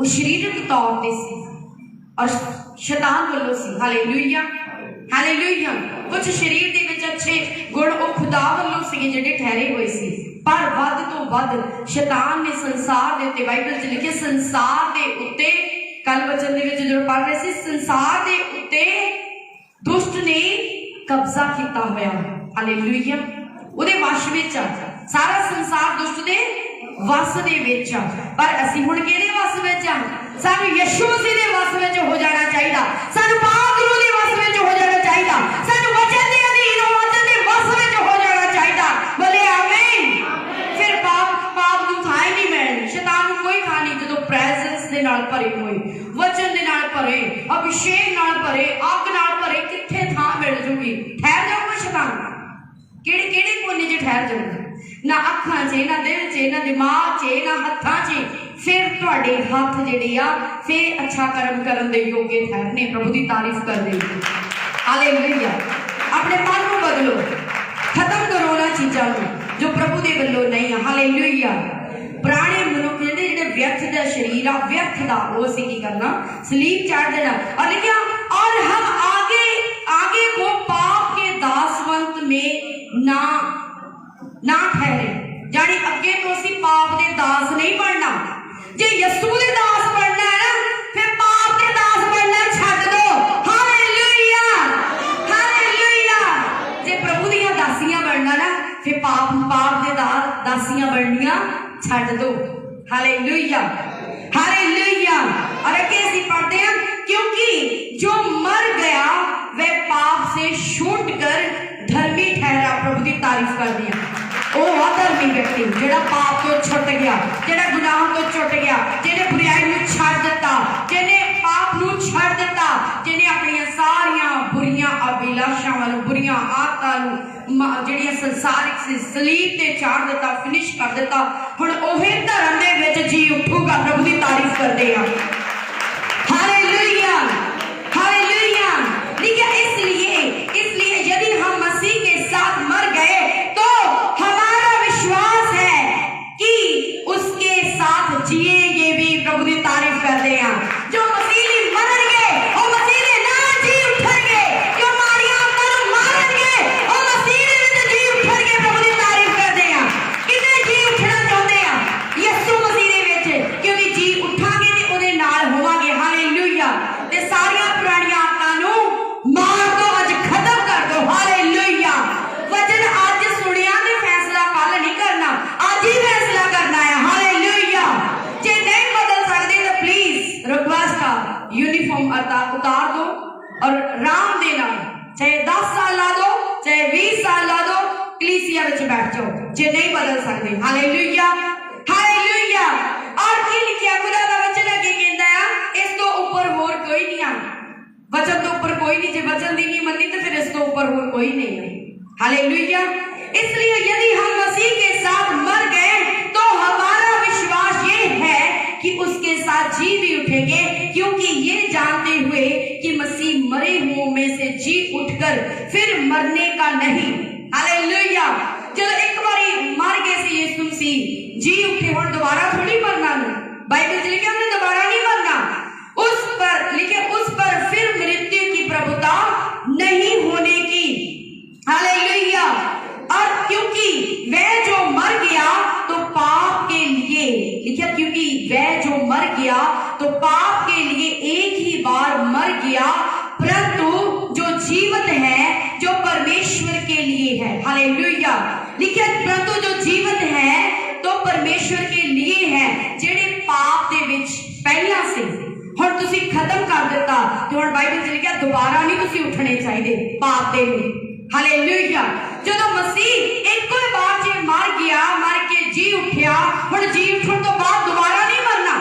Speaker 1: ਉਹ ਸਰੀਰਕ ਤੌਰ ਤੇ ਸੀ ਔਰ ਸ਼ੈਤਾਨ ਵੱਲੋਂ ਸੀ। Hallelujah hallelujah. ਕੁਝ ਸਰੀਰ ਦੇ ਵਿੱਚ ਅੱਛੇ ਗੁਣ ਉਹ ਖੁਦਾ ਵੱਲੋਂ ਸੀਗੇ ਜਿਹੜੇ ਠਹਿਰੇ ਹੋਏ ਸੀ, ਪਰ ਵੱਧ ਤੋਂ ਵੱਧ ਸ਼ੈਤਾਨ ਨੇ ਸੰਸਾਰ ਦੇ ਉੱਤੇ, ਬਾਈਬਲ 'ਚ ਲਿਖਿਆ ਸੰਸਾਰ ਦੇ ਉੱਤੇ, ਕੱਲ ਵਚਨ ਦੇ ਵਿੱਚ ਜਦੋਂ ਪੜ੍ਹ ਰਹੇ ਸੀ, ਸੰਸਾਰ ਦੇ ਉੱਤੇ ਦੁਸ਼ਟ ਨੇ ਕਬਜ਼ਾ ਕੀਤਾ ਹੋਇਆ। ਹਾਲੇਲੂਇਆ। ਉਹਦੇ ਵਸ਼ ਵਿੱਚ ਆ ਸਾਰਾ ਸੰਸਾਰ, ਦੁਸ਼ਟ ਦੇ ਵਸ ਦੇ ਵਿੱਚ ਆ। ਪਰ ਅਸੀਂ ਹੁਣ ਕਿਹਦੇ ਵਸ ਵਿੱਚ ਆ? ਸਾਨੂੰ ਯਿਸੂ ਮਸੀਹ ਦੇ ਵਸ ਵਿੱਚ ਹੋ ਜਾਣਾ ਚਾਹੀਦਾ, ਸਾਨੂੰ ਪਾਪ ਗੁਰੂ ਦੇ ਵਸ ਵਿੱਚ ਹੋ ਜਾਣਾ ਚਾਹੀਦਾ, ਸਾਨੂੰ ਵਚਨ ਦੇ ਅਧੀਨ, ਵਚਨ ਦੇ ਵਸ ਵਿੱਚ ਹੋ ਜਾਣਾ ਚਾਹੀਦਾ। ਬੋਲੇ ਆਮੀਨ। ਫਿਰ ਪਾਪ ਨੂੰ ਥਾਂ ਹੀ ਨਹੀਂ ਮਿਲਣੀ, ਸ਼ੈਤਾਨ ਨੂੰ ਕੋਈ ਥਾਂ ਨਹੀਂ ਜਦੋਂ ਪ੍ਰੈਜ਼ੈਂਸ ਦੇ ਨਾਲ ਭਰੇ ਹੋਏ, ਵਚਨ ਦੇ ਨਾਲ ਭਰੇ, ਅਭਿਸ਼ੇਕ ਨਾਲ ਭਰੇ, ਅੱਗ ਨਾਲ ਭਰੇ, ਕਿੱਥੇ ਥਾਂ ਮਿਲ ਜੂਗੀ? ਠਹਿਰ ਜਾਊਗਾ ਸ਼ੈਤਾਨ। ਕਿਹੜੇ ਕੋਨੇ 'ਚ ਠਹਿਰ ਜਾਊਗਾ? ਨਾ ਅੱਖਾਂ 'ਚ, ਨਾ ਦਿਲ 'ਚ, ਨਾ ਦਿਮਾਗ 'ਚ, ਨਾ ਹੱਥਾਂ 'ਚ। ਫਿਰ ਤੁਹਾਡੇ ਹੱਥ ਜਿਹੜੇ ਆ ਫਿਰ ਅੱਛਾ ਕਰਮ ਕਰਨ ਦੇ ਯੋਗੇ ਠਹਿਰਨੇ। ਪ੍ਰਭੂ ਦੀ ਤਾਰੀਫ ਕਰਦੇ। ਹਾਲੇਲੂਇਆ। ਆਪਣੇ ਮਨ ਨੂੰ ਬਦਲੋ, ਖਤਮ ਕਰੋ ਉਹਨਾਂ ਚੀਜ਼ਾਂ ਨੂੰ ਜੋ ਪ੍ਰਭੂ ਦੇ ਵੱਲੋਂ ਨਹੀਂ ਆ। ਹਾਲੇਲੂਇਆ। ਪੁਰਾਣੇ ਮਨੁੱਖ ਕਹਿੰਦੇ ਜਿਹੜੇ ਵਿਅਰਥ ਦਾ ਸਰੀਰ ਆ, ਵਿਅਰਥ ਦਾ, ਉਹ ਅਸੀਂ ਕੀ करना? ਸਲੀਬ ਚਾੜ ਦੇਣਾ। और लिखा और हम आगे को पाप के दासवंत में ना ठहरे। जानी अगे तो ਅਸੀਂ पाप के दास नहीं बनना। जे यीशु के दास बनना है ना, फिर पाप के दास बनना छੱਡ दो। Hallelujah hallelujah. जे प्रभु ਦੀਆਂ दासियां बनना ना, फिर पाप के दासियां बननियां छੱਡ दो। Hallelujah hallelujah. और आगे ਅਸੀਂ पढ़ते हैं, क्योंकि जो मर गया वह पाप से छूट कर धर्मी ठहरा। प्रभु की तारीफ कर दिया। ਉਹ ਅਧਰਮੀ ਵਿਅਕਤੀ ਜਿਹੜਾ ਪਾਪ ਤੋਂ ਛੁੱਟ ਗਿਆ, ਜਿਹੜਾ ਗੁਨਾਹ ਤੋਂ ਛੁੱਟ ਗਿਆ, ਜਿਹਨੇ ਬੁਰਾਈ ਨੂੰ ਛੱਡ ਦਿੱਤਾ, ਜਿਹਨੇ ਪਾਪ ਨੂੰ ਛੱਡ ਦਿੱਤਾ, ਜਿਹਨੇ ਆਪਣੀਆਂ ਸਾਰੀਆਂ ਬੁਰੀਆਂ ਅਭਿਲਾਸ਼ਾਵਾਂ ਨੂੰ, ਬੁਰੀਆਂ ਆਦਤਾਂ ਨੂੰ, ਜਿਹੜੀਆਂ ਸੰਸਾਰਿਕ ਸੀ, ਸਲੀਬ ਤੇ ਚਾੜ ਦਿੱਤਾ, ਫਿਨਿਸ਼ ਕਰ ਦਿੱਤਾ। ਹੁਣ ਉਹੀ ਧਰਮ ਦੇ ਵਿੱਚ ਜੀ ਉੱਠੂਗਾ। ਪ੍ਰਭੂ ਦੀ ਤਾਰੀਫ ਕਰਦੇ ਆ। Hallelujah hallelujah. ठीक है। इसलिए यदि हम मसीह के साथ मर गए तो हमारा विश्वास है कि उसके साथ जिएंगे भी। प्रभु की तारीफ करते हैं। जो मसीह मरेंगे और मसीह ने ना जी उठेंगे, जो हमारी आत्मा को मारेंगे और मसीह ने जी उठेंगे। प्रभु की तारीफ करते हैं। कितने जी उठना चाहते हैं यीशु मसीह दे विच, क्योंकि जी उठांगे ते उहदे नाल होवांगे। हालेलुया। ते सारियां पुरानियां आदतां नूं मार दो, अज खत्म कर दो। हालेलुया। वचन अज सुनिया ते फैसला कल नहीं करना, अज ही फैसला करना है। हालेलुया। जे नहीं बदल सकते तो प्लीज रिक्वेस्ट आ, यूनिफॉर्म उतार दो और राम दे नाल, चाहे 10 साल ला दो, चाहे 20 साल ला दो, कलीसिया विच बैठ जाओ जे नहीं बदल सकते। Hallelujah hallelujah. और की लिखिया खुदा दा वचन अगे कहंदा है, इस तो ऊपर होर कोई नहीं आ। वचन तो ऊपर कोई नहीं। जे वचन दी नहीं मन्नी तो फिर इस तो ऊपर होर कोई नहीं है। हालेलुया। इसलिए यदि हम मसीह के साथ मर गए तो हमारा विश्वास ये है कि उस साथ जी भी उठेंगे, क्योंकि ये जानते हुए कि मसीह मरे हुओं में से जी उठकर फिर मरने का नहीं। हालेलुया। चलो एक बारी मर गए थे यीशु मसीह, जी उठे, हुण दोबारा थोड़ी मरना है। बाइबल च लिखे हमने दोबारा नहीं मरना। उस पर लिखे, उस पर फिर मृत्यु की प्रभुता नहीं होने की। हालेलुया। और क्योंकि वह जो मर गया तो पाप के लिए, लिखा क्योंकि वह जो मर गया तो पाप के लिए एक ही बार मर गया, परंतु जो जीवित है जो परमेश्वर के लिए है। हालेलुया। लिखा परंतु जो जीवित है तो परमेश्वर के लिए है, जेड़े पाप दे विच पहला से हुण तुसी खत्म कर दिता ते हुण बाइबल च लिखा दोबारा नहीं तुसी उठने चाहिए पाप दे में। हालेलुया। जदों मसीह एक ही बार जे मर गया, मर के जी उठिया, हुण जी उठण तो बाद दोबारा नहीं मरना।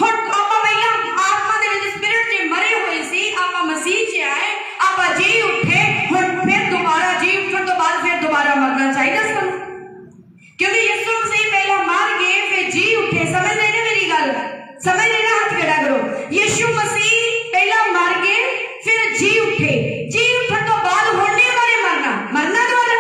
Speaker 1: हुण आपां पहला आत्मा दे विच स्पिरिट जे मरे होए सी, आपां मसीह च आए, आपां जी उठे, हुण फिर दोबारा जी उठण तो बाद फिर दोबारा मरना चाहिए सन, क्योंकि यीशु मसीह पहला मर गए फिर जी उठे। समझ रहे ने मेरी गल? समझ रहे ना? हाथ खड़ा करो। यीशु मसीह पहला मर गए फिर जी उठे, जी उठण तो बाद हुण नहीं मरना दोबारा।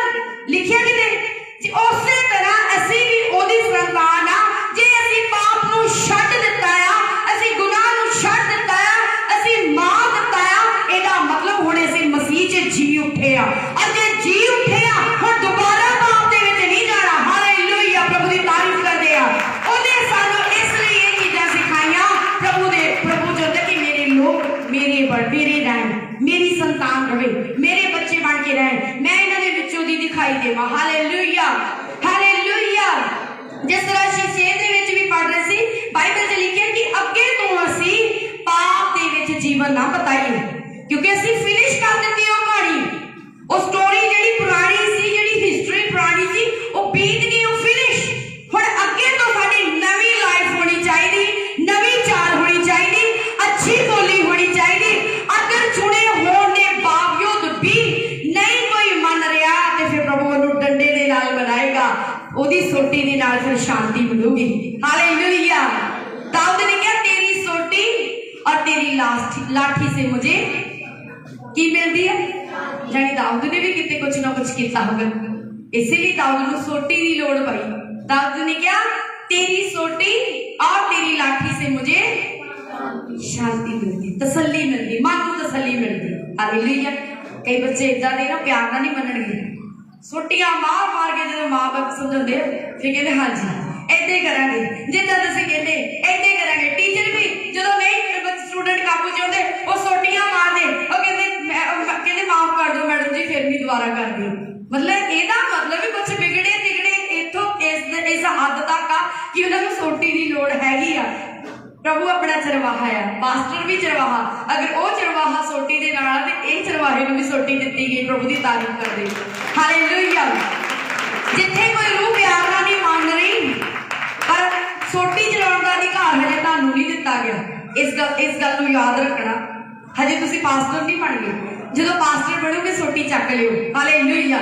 Speaker 1: लिखिया कि उसे तरह असी भी ओदी संतान आ, जे असी पाप नूं छड्ड दिता आ, असी गुनाह नूं छड्ड दिता आ, असी मार दिता आ, एदा मतलब हुण असी मसीह च जी उठे आ। और जे जी उठे आ हुण दोबारा पाप दे विच नहीं जाना। हालेलुया। प्रभु दी तारीफ करदे आ। ओने सानू इसलिए ये चीज़ां सिखाईयां। प्रभु चाहते कि मेरे लोग मेरे रहन, मेरी संतान रहे, मेरे बच्चे बन के रहें, मैं इन्हां दे विचों दी दिखाई देवां। हालेलुया। हालेलुया। जिस तरह शीशे दे विच भी पढ़ रहे सी, बाइबल च लिखिया कि अगे तो असी पाप दे विच जीवन ना बताइए, क्योंकि असी फिनिश कर दित्ती ओ कहानी, ओ स्टोरी जेड़ी पुरानी सी, जेड़ी हिस्ट्री पुरानी सी, ओ बीत गई, ओ फिनिश। हुण अगे तो साडी नवी लाइफ होनी चाहिए, नवी चाल होनी चाहिए, अच्छी बोली होनी चाहिए। अगर चुने होने बावजूद भी नहीं कोई मन रहा तो फिर प्रभु उन्हें डंडे दे नाल बनाएगा, ओदी सोटी दे नाल फिर शांति मिलूगी। हालेलुया। दाऊद ने कहा तेरी सोटी और तेरी लाठी से मुझे की मिलती है। जानी दाऊद ने भी कितने कुछ ना कुछ किया होगा, इसीलिए दाऊद को सोटी की लोड़ पई। दाऊद ने कहा तेरी सोटी और तेरी लाठी से मुझे शांति मिलती, तसल्ली मिलती, मन को तसल्ली मिलती। हालेलुया। कई बच्चे इदा दे ना प्यार ना नहीं मनणगे, सोटियां मार मार के जो माँ बाप समझाते फिर कहते हाँ जी ऐसे ही करांगे, जिद्दां तुसीं कहंदे ऐसे ही करांगे। टीचर भी जो नहीं स्टूडेंट काबू च आउंदे वो सोटियां मार दे, वो कहते माफ कर दो मैडम जी, फिर भी दोबारा कर दी। मतलब एदा मतलब भी कुछ बिगड़े तिगड़े इथों इस हद तक आ कि उन्होंने सोटी की लोड़ हैगी आ। प्रभु अपना चरवाहा है, पास्टर भी चरवाहा, अगर वो चरवाहा सोटी दे नाल ते इह चरवाहे नूं भी सोटी दित्ती गई। प्रभु की तारीफ कर दे। हालेलुया। जिथे कोई रूह प्यार नाल नहीं मान रही, पर सोटी चलाउण दा अधिकार हजे तुहानूं नहीं दिता गया। इस गल नूं याद रखना। हजे तुसीं पास्टर नहीं बन गए, जदों पास्टर बनोगे सोटी चक लियो। हालेलुया।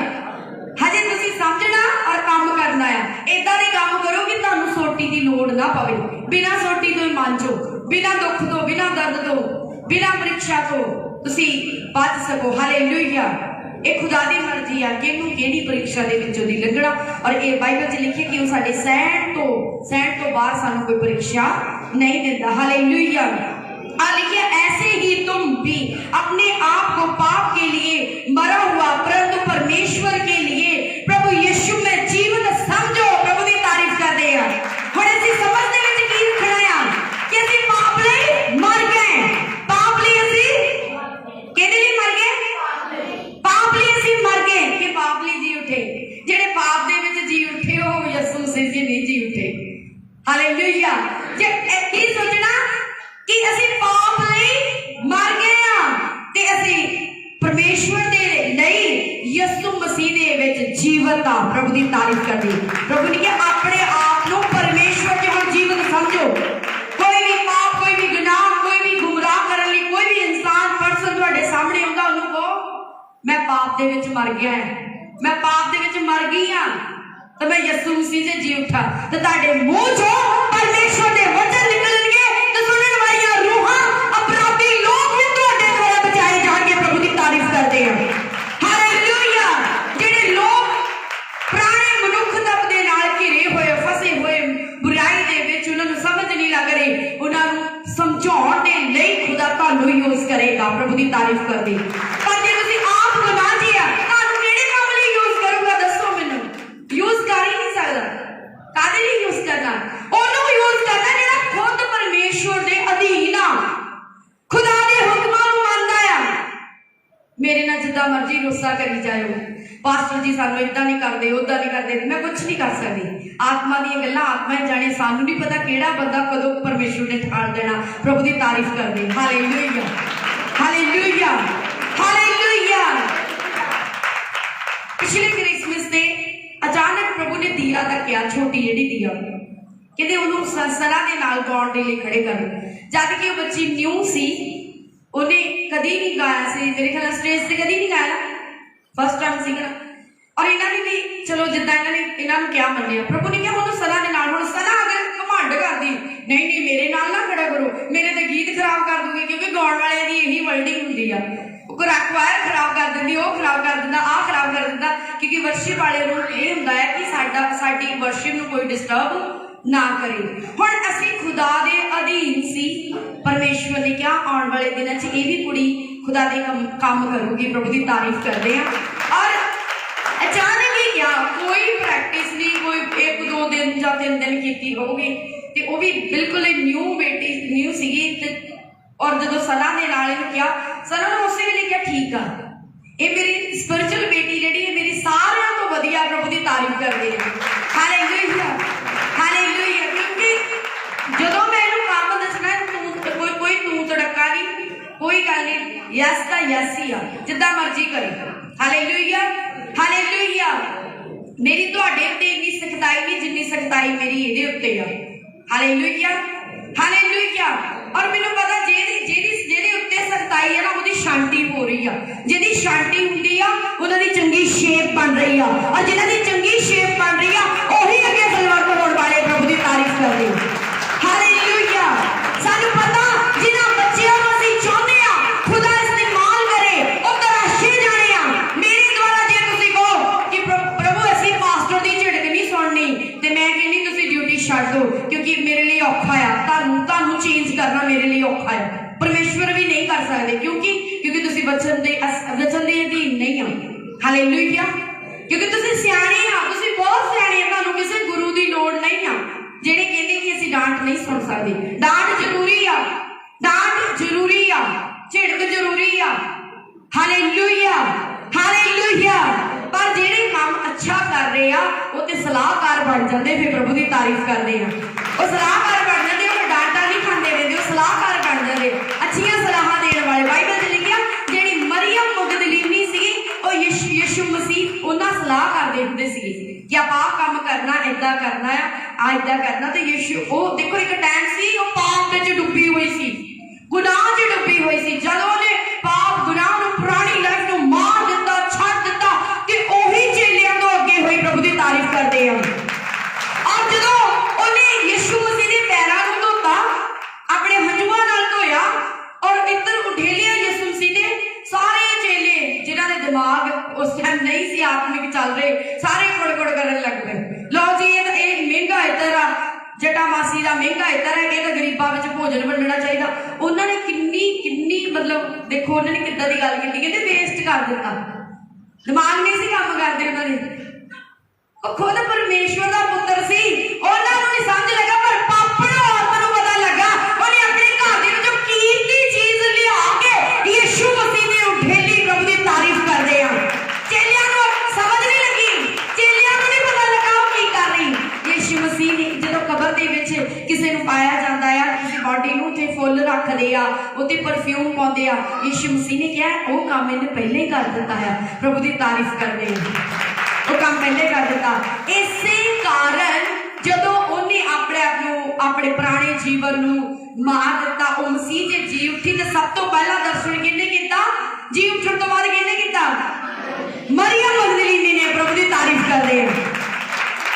Speaker 1: हजे तुसीं समझना और काम करना है, इदां दे काम करो कि तुहानूं सोटी की लोड़ ना पवे। बिना सोटी तो मान जाओ, बिना दुख तो, बिना दर्द तो, बिना परीक्षा तो तुसीं बच सको। हालेलुया। ये खुदा दी मर्जी आ कि इहनूं किहड़ी परीक्षा दे विचों दी लंघना। और ये बाइबल च लिखिया कि वो साडे सहण तो बाहर सानूं कोई परीक्षा नहीं दिंदा। हालेलुया। लिखिया ऐसे ही तुम भी अपने आप को पाप के लिए मरा हुआ परंतु परमेश्वर के लिए प्रभु यीशु में जीवन समझो। प्रभु की तारीफ कर दे। हुण असीं समझने विच की रखना आ कि असीं पाप लई मर गए। पाप लई असीं किहदे लई मर गए? पाप लई असीं मर गए कि पाप लई जी उठे। जिहड़े पाप दे विच जी उठे हो यीशु मसीह जी नहीं जी उठे। हालेलुया। जे की सोचना कि असीं पाप लई मर गए ते असीं परमेश्वर दे लई यीशु मसीह दे विच जीवत आ। प्रभु की तारीफ कर दी। प्रभु ने कहा अपने आप को परमेश्वर के हुण जीवन समझो। कोई भी पाप, कोई भी गुनाह, कोई भी गुमराह करने लई कोई भी इंसान पर्सन तुहाडे सामने आउंदा, उहनूं कहो मैं पाप दे विच मर गया है, मैं पाप दे विच मर गई हां तो मैं यीशु मसीह से जी उठा। तो तुहाडे मुंह चों परमेश्वर दे वचन निकलणगे तो प्रभु की तारीफ करते। पर जे तुसीं आप गुनाह आ तुहानूं किहड़े काम लई यूज करूंगा दसो मैनूं? यूज कर ही नहीं सकदा। काहदे लई यूज करना? ओनूं यूज करना जिहड़ा खुद परमेश्वर दे अधीन आ, खुदा दे हुक्मां नूं मनदा आ। मेरे नाल जिद्दां मर्जी रुस्सा करी जाओ, पास्टर जी सानूं इदां नहीं करते, उदां नहीं करते, मैं कुछ नहीं कर सकती। आत्मा दी गल्लां आत्मा ही जाने, सानूं नहीं पता किहड़ा बंदा कदों परमेश्वर ने ठाल देना। प्रभु की तारीफ करते। Hallelujah, hallelujah, hallelujah. पिछले क्रिसमस ते अचानक प्रभु ने दिया तकिया, छोटी जिहड़ी दिया, कहते उन्होंने सरा के नाल गाउण दे लई खड़े करो। जद कि वो बच्ची न्यू सी, उन्हें कदी नहीं गाया सी, मेरे ख्याल स्टेज से कदी नहीं गाया, फर्स्ट टाइम सीखना। और इन्होंने भी चलो जिद्दां इन्होंने क्या मन्निया, प्रभु ने कहा उन्होंने सरा के नाल, हुण सरा अगर घमंड करदी नहीं नहीं मेरे नाल ना खड़ा करो, मेरे तो गीत खराब कर दूंगी, क्योंकि गाउण वाले दी यही वर्ल्डिंग हुंदी आ, क्वायर खराब कर दिंदी, वो खराब कर दिंदा, आ खराब कर दिंदा, क्योंकि वर्शिप वाले नूं ये हुंदा है कि साडी वर्शिप नूं कोई डिस्टर्ब ना करे। हुण असीं खुदा दे अधीन सी, परमेश्वर ने क्या आने वाले दिनों च ये भी कुड़ी खुदा दे काम करूगी। प्रभु की तारीफ करते हैं। और अचानक ही क्या, कोई प्रैक्टिस नहीं, कोई 1-2 दिन या 3 दिन की होगी, तो वो भी बिल्कुल न्यू बेटी न्यू सी। और जो सरा ने नाल किया, सरा ने उस वेले क्या ठीक आ, ये मेरी स्पिरिचुअल बेटी जिहड़ी है मेरी सारियां तो वधिया। प्रभु की तारीफ करते हैं। Hallelujah, hallelujah. क्योंकि जदों मैं इहनूं काम दसना, कोई तू तड़का नहीं, कोई गल नहीं, यस दा यस ही आ, जिद्दां मर्जी करे। Hallelujah, hallelujah. मेरी तुहाडे उत्ते इन्नी सख्ताई नहीं जिन्नी सख्ताई मेरी इहदे उत्ते आ। Hallelujah, hallelujah. और मैनूं पता जेहदी उत्ते सख्ताई है ना, उहदी शांति हो रही है, जिहदी शांति हुंदी आ उहनां दी चंगी शेप बन रही है, और जिन्हां दी चंगी शेप बन रही है ओही अगे सलवार होण वाले प्रभु की तारीफ करदे। हालेलुया। सानूं पता जिन्हां बच्चिआं नूं असीं चाहुंदे आ खुदा इस्तेमाल करे, ਉਹ तराशे जाने आ। मेरे द्वारा जे तुसीं कहो कि प्रभु असीं पास्टर दी झिड़क नहीं सुननी, ते मैं कहनी तुसीं ड्यूटी छड्ड दो, क्योंकि मेरे लिए औखा आ, ਤੁਹਾਨੂੰ चेंज करना मेरे लिए औखा है। परमेश्वर भी नहीं कर सकते, क्योंकि तुसीं वचन दे अधीन नहीं हो। हालेलुया। क्योंकि तुसीं सियाणे आ, तुसीं बहुत सियाणे आ, तुहानूं किसी गुरु की लोड़ नहीं आ ਜਿਹੜੇ ਕਹਿੰਦੇ कि ਅਸੀਂ डांट नहीं सुन सकते। डांट जरूरी आ, डांट जरूरी आ, झिड़क जरूरी आ। Hallelujah, hallelujah. पर ਜਿਹੜੇ काम अच्छा कर रहे आ वो ते सलाहकार बन जाते, फिर प्रभु की तारीफ करते हैं। वो सलाहकार बन जाते, वो डांटा नहीं खाते रहते, वो सलाहकार बन जाते, अच्छियां सलाह देने वाले। बाइबल च लिखिया ਜਿਹੜੀ मरियम मुगदलीनी सी, वो यीशु मसीह उन्हां सलाह करदे हुंदे सी कि आप आह काम करना, इदां करना है, आ इदां करना। तो यीशु वो देखो एक टाइम सी, वो पाप विच डुबी हुई सी, गुनाह च डुबी हुई सी। जदों उहने पाप गुनाह नूं पुरानी लाइफ नूं मार दिता, छड्ड दिता, कि ओही चेलियां तो अगे होई प्रभु की तारीफ करदे आ। और जदों उहने यीशु मसीह दे पैरां नूं धोता, अपने हंझूआं नाल धोया, और इधर उठेलिया यीशु मसीह ने सारे चेले जिन्हां दे दिमाग उस टाइम नहीं सी आत्मिक चल रहे, सारे कुड़ करन लग पे। लो जी ये महंगा इधर आ, जटा मासी का महंगा इधर है, ये गरीबां विच भोजन वंडना चाहिए। उन्होंने किन्नी मतलब देखो उन्होंने किद्दां दी गल कीती, कहंदे वेस्ट कर दिता, दिमाग नहीं सी काम करदे उन्होंने। खुद परमेश्वर का पुत्र सी, उन्होंने नहीं समझ लगा, पर पापड़ औरत नूं पता लगा। उन्हें अपने घर दे विचों कीमती चीज लिया के यीशु मसीह ने उठेली प्रभु की तारीफ करदे आ। चेलियां नूं समझ नहीं लगी, चेलियां नूं नहीं पता लगा वो की कर रही। यीशु मसीह ने जदों कबर दे विच किसी नूं पाया जांदा है, किसी बॉडी नूं ते फुੱਲ रखदे आ, उत्ते परफ्यूम पाउंदे आ, यीशु मसीह ने कहा वो काम इन्हें पहले ही कर दिता है। प्रभु की तारीफ करदे आ, वो काम पहले कर दिता। इसे कारण जदों उन्हें अपने आप नूं अपने पुराने जीवन नूं मार दिता, वो मसीह जे जी उठी, तो सब तो पहला दर्शन किहने कीता? जी उठण तो बाद किहने कीता? मरियम मगदलीनी ने। प्रभु की तारीफ कर रहे हैं।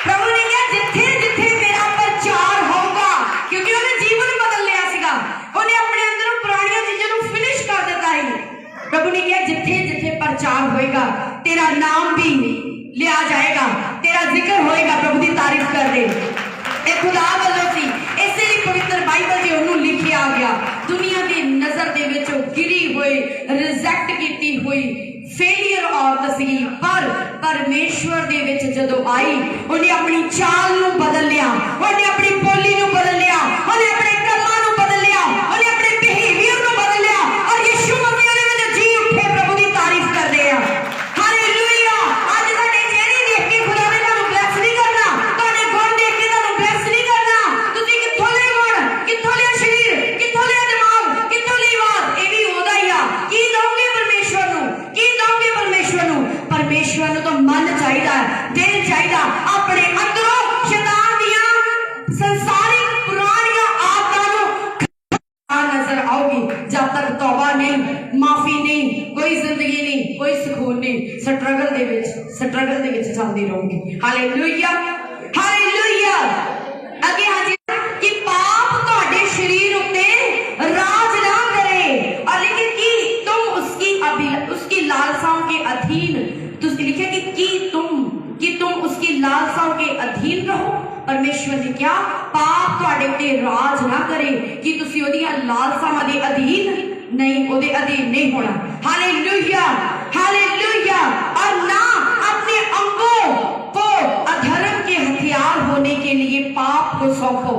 Speaker 1: प्रभु ने कहा जिथे जिथे मेरा प्रचार होगा, क्योंकि उन्हें जीवन बदल लिया सीगा, उन्हें अपने अंदरों पुरानियां चीजों को फिनिश कर दिता है। प्रभु ने कहा जिथे जिथे प्रचार होएगा तेरा नाम भी लिया जाएगा, तेरा जिक्र होएगा। प्रभु की तारीफ कर दे। एक खुदा वालों सी, इसलिए पवित्र बाइबल जी उन्होंने लिखिया गया, दुनिया की नजर दे विचों गिरी हुई हुई, रिजेक्ट की हुई फेलियर औरत सी, पर परमेश्वर दे विच जदों आई उन्हें अपनी चाल नूं बदल लिया, उन्हें अपनी बोली नूं बदल लिया, उन्हें अपने कर्मां नूं बदल लिया, उन्हें अपने बिहेवियर नूं बदल लिया और यीशु मसीह दे विच जी उठे। प्रभु दी तारीफ करदे आ। हालेलुया। अज साडे चेहरे देख के खुदा ने तुहानूं ब्लेस नहीं करना, तुहाडे गुण देख के तुहानूं ब्लेस नहीं करना। तुसीं कित्थों ले गुण, कित्थों ले शरीर, कित्थों ले दिमाग, कित्थों ले आवाज, ये भी ओदा ही आ। की दोगे परमेश्वर नूं, की दोगे परमेश्वर नूं? परमेश्वर नूं तो मन चाहिदा, दिल चाहिदा, अपने अंदरों शैतान दियां संसारिक पुरानियां आदतां नूं नजर आओगी। जब तक तौबा नहीं, माफी नहीं, कोई जिंदगी नहीं, कोई सुकून नहीं, स्ट्रगल दे विच चलदी रहूगी। Hallelujah, hallelujah. अगे हाजी कि पाप तुहाडे शरीर उत्ते राज ना करे, और लेकिन कि तुम उसकी लालसाओं के अधीन, तो लिखे कि तुम उसकी लालसाओं के अधीन रहो। परमेश्वर ने क्या पाप तुहाडे उत्ते राज ना करे कि तुसीं ओहदियां लालसावां दे अधीन नहीं, ओहदे अधीन नहीं होना। Hallelujah, hallelujah. और ना अपने अंगों को अधर्म के हथियार होने के लिए पाप को सौंपो।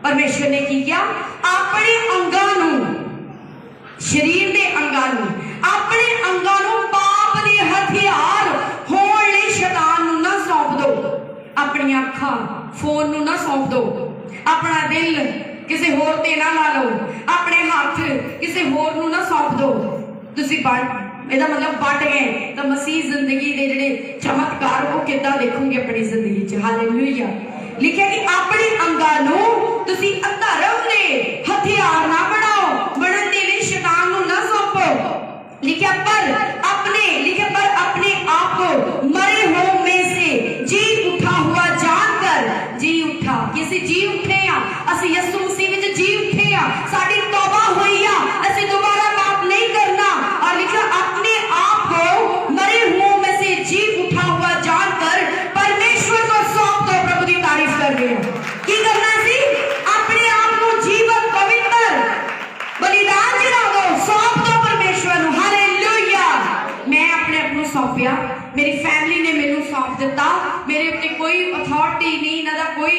Speaker 1: परमेश्वर ने की क्या? अपने अंगां नूं, शरीर दे अंगां नूं, अपने अंगां नूं पाप दे हथियार होण लई शैतान नूं ना सौंप दो। अपनी अखां फोन नूं ना सौंप दो, अपना दिल किसी होर ते ना ला लो, अपने हाथ किसी होर नूं ना सौंप दो। तुसीं ਇਹਦਾ मतलब बट गए तो मसीह जिंदगी के जिहड़े चमत्कार वो किद्दां देखोगे अपनी जिंदगी च। हालेलुया। लिखिया कि अपने अंगां नूं तुसीं अधर्म दे हथियार ना बनाओ, बनन दे लई शैतान नूं ना सौंपो। लिखिया पर अपने आप को मरे हुओं में से जी उठा हुआ जानकर, जी उठा किसी जी उठे आ, असीं यीशु मसीह विच जी उठे आ, साडी तौबा हुई आ, असीं दोबारा पाप नहीं करना। और लिखा अपने आप को मरे हुओं में से जी उठा हुआ जानकर परमेश्वर को सौंप दो। प्रभु की तारीफ कर रहे हैं। की करना सी? अपने आप को जीवन पवित्र बलिदान चढ़ा दो, सौंप दो परमेश्वर नूं। हालेलुया। मैं अपने आप को सौंपिया, मेरी फैमिली ने मैनू सौंप दिता, मेरे उत्ते कोई अथॉरिटी नहीं, इन्हां दा कोई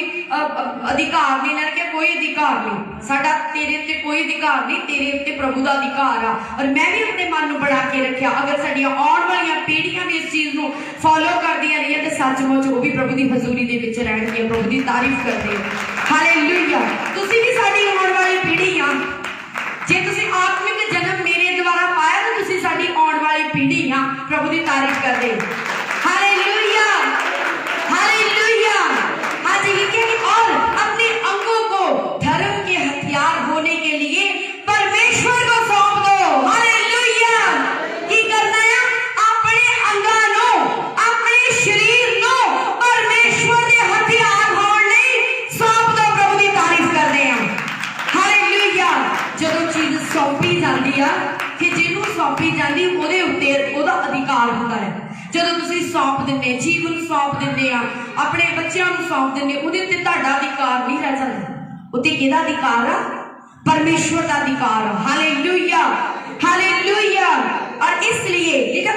Speaker 1: अधिकार नहीं, इन्हां ने कोई अधिकार नहीं, साडा तेरे उत्ते कोई अधिकार नहीं, तेरे उत्ते प्रभु दा अधिकार आ। और मैं भी अपने मन नूं बना के रखिया, अगर साडियां आउण वालियां पीढ़ियां भी इस चीज नूं फॉलो करदियां रहियां ते सचमुच वो भी प्रभु दी हजूरी दे विच रहणगीਆਂ, प्रभु दी तारीफ करदे। हालेलुया। तुसीं भी साडी आउण वाली पीढ़ी आ, जे तुसीं आत्मिक जन्म मेरे द्वारा पाया तो तुसीं साडी आउण वाली पीढ़ी आ। प्रभु दी तारीफ करदे। Hallelujah, hallelujah. आज लिखे कि और अपने अंगों को धर्म के हथियार होने के लिए परमेश्वर को सौंप दो। हालेलुया। की करना है? अपने अंगां नूं, अपने शरीर नूं परमेश्वर दे हथियार होण लई सौंप दो। प्रभु दी तारीफ करदे आ। हालेलुया। जदों चीज सौंपी जाती आ कि जिन्हों सौंपी जाती ਉਹਦੇ ਉੱਤੇ ਉਹਦਾ अधिकार ਹੁੰਦਾ है। ਜਦੋਂ ਤੁਸੀਂ सौंप ਦਿੰਦੇ, ਜੀਵਨ सौंप ਦਿੰਦੇ ਆ, ਆਪਣੇ ਬੱਚਿਆਂ ਨੂੰ सौंप ਦਿੰਦੇ, ਉਹਦੇ ਉੱਤੇ ਤੁਹਾਡਾ अधिकार नहीं रह ਜਾਂਦਾ, ਉੱਤੇ ਕਿਹਦਾ अधिकार ਆ? परमेश्वर का अधिकार। Hallelujah, hallelujah. और इसलिए लिखा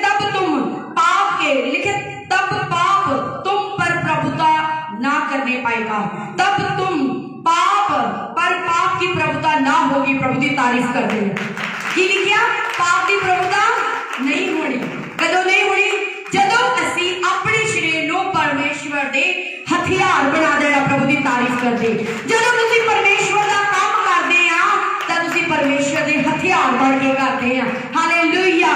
Speaker 1: तब तुम पाप के, लिखे तब पाप तुम पर प्रभुता ना करने पाएगा, तब तुम पाप पर पाप की प्रभुता ना होगी। प्रभु की तारीफ कर रहे हैं। की लिखिया? पाप की प्रभुता नहीं होनी। कदों नहीं होनी? जदों असी अपने शरीर नूं परमेश्वर दे हथियार बना देना। प्रभु की तारीफ करते। जदों तुसीं परमेश्वर का काम करते आ तां तुसीं परमेश्वर दे हथियार बन के करते आ। हालेलुया।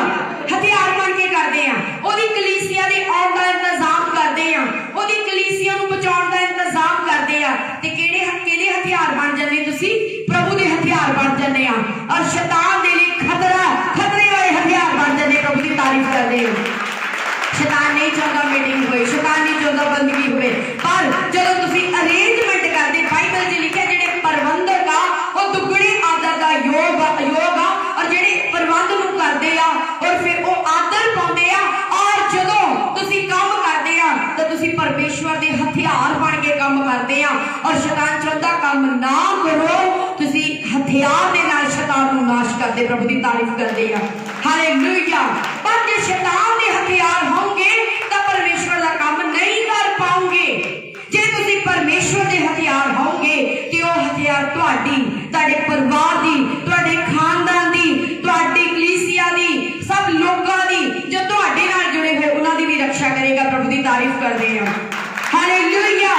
Speaker 1: हथियार बन के करते आ, ओदी कलीसिया दे आउण दा इंतजाम करते आ, ओदी कलीसिया नूं बचाउण दा इंतजाम करते आ। ते किहड़े हथियार बन जांदे तुसीं? प्रभु दे हथियार बन जांदे आ, और शैतान दे लई खतरे वाले हथियार बन जांदे। प्रभु की तारीफ करदे आ। शैतान नहीं चाहता मीटिंग होए, शैतान नहीं चाहता बंदगी होए, पर जदों तुसीं अरेंजमेंट करदे, बाइबल च लिखिया जिहड़े प्रबंधक आ वो दुगने आदर दा योग आ, और जिहड़े प्रबंध नूं करते, प्रभु की तारीफ करते हैं। हालेलुया। पर जे शैतान के हथियार होंगे तो परमेश्वर का काम नहीं कर पाओगे। जे तुसी परमेश्वर के हथियार होंगे तो वह हथियार तुहाडी, तुहाडे परिवार दी, तुहाडे खानदान दी, तुहाडी कलीसिया दी, सब लोगों दी जो तुहाडे नाल जुड़े हुए उन्हां दी भी रक्षा करेगा। प्रभु की तारीफ करते हैं। Hallelujah,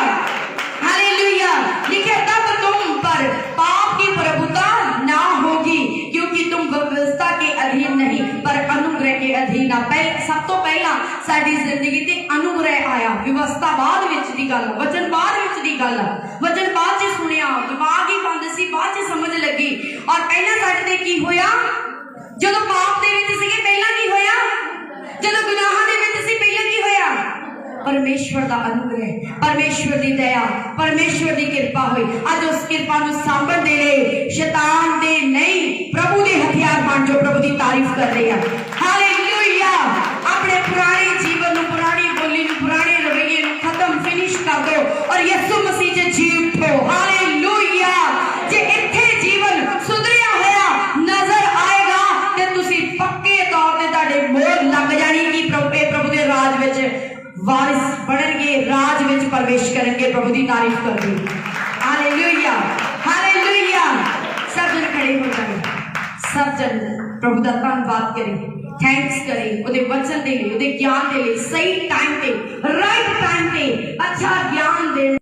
Speaker 1: hallelujah. लिखे तब तुम पर पाप की प्रभुता ना होगी, क्योंकि तुम व्यवस्था के अधीन नहीं पर अनुग्रह के अधीन आ। सब तो पहला साडी जिंदगी ते अनुग्रह आया, व्यवस्था बाद विच दी गल, वचन बाद विच दी गल, वचन बाद च सुनिया, दिमाग ही बंद सी, बाद च समझ लगी। और पहला साडे ते की होया, जदों पाप दे विच सीगे पहला की होया, जदों गुनाहां दे विच सी पहला की होया, परमेश्वर का अनुग्रह, परमेश्वर की दया, परमेश्वर की कृपा हुई। अज उस कृपा नूं सांभण दे लई शैतान दे नहीं प्रभु के हथियार बन जाओ। प्रभु की तारीफ कर रहे हैं। हालेलुया। अपने पुराने जीवन नूं, पुरानी बोली नूं, पुराने रवैये नूं खत्म फिनिश कर दो और यीशु मसीह च जी उठो। हालेलुया। जे इत्थे जीवन सुधरिया होया नजर आएगा ते तुसी पक्के तौर ते तुहाडे मोहर लग जानी कि प्रभु के राज विच वारिस बनणगे, राज विच प्रवेश करेंगे। प्रभु की तारीफ करते। Hallelujah, hallelujah. सब जन खड़े हो जाए, सब जन प्रभु का धन्यवाद करें, थैंक्स करें उहदे वचन दे लई, उहदे ज्ञान दे लई, सही टाइम पे, राइट टाइम पे अच्छा ज्ञान देने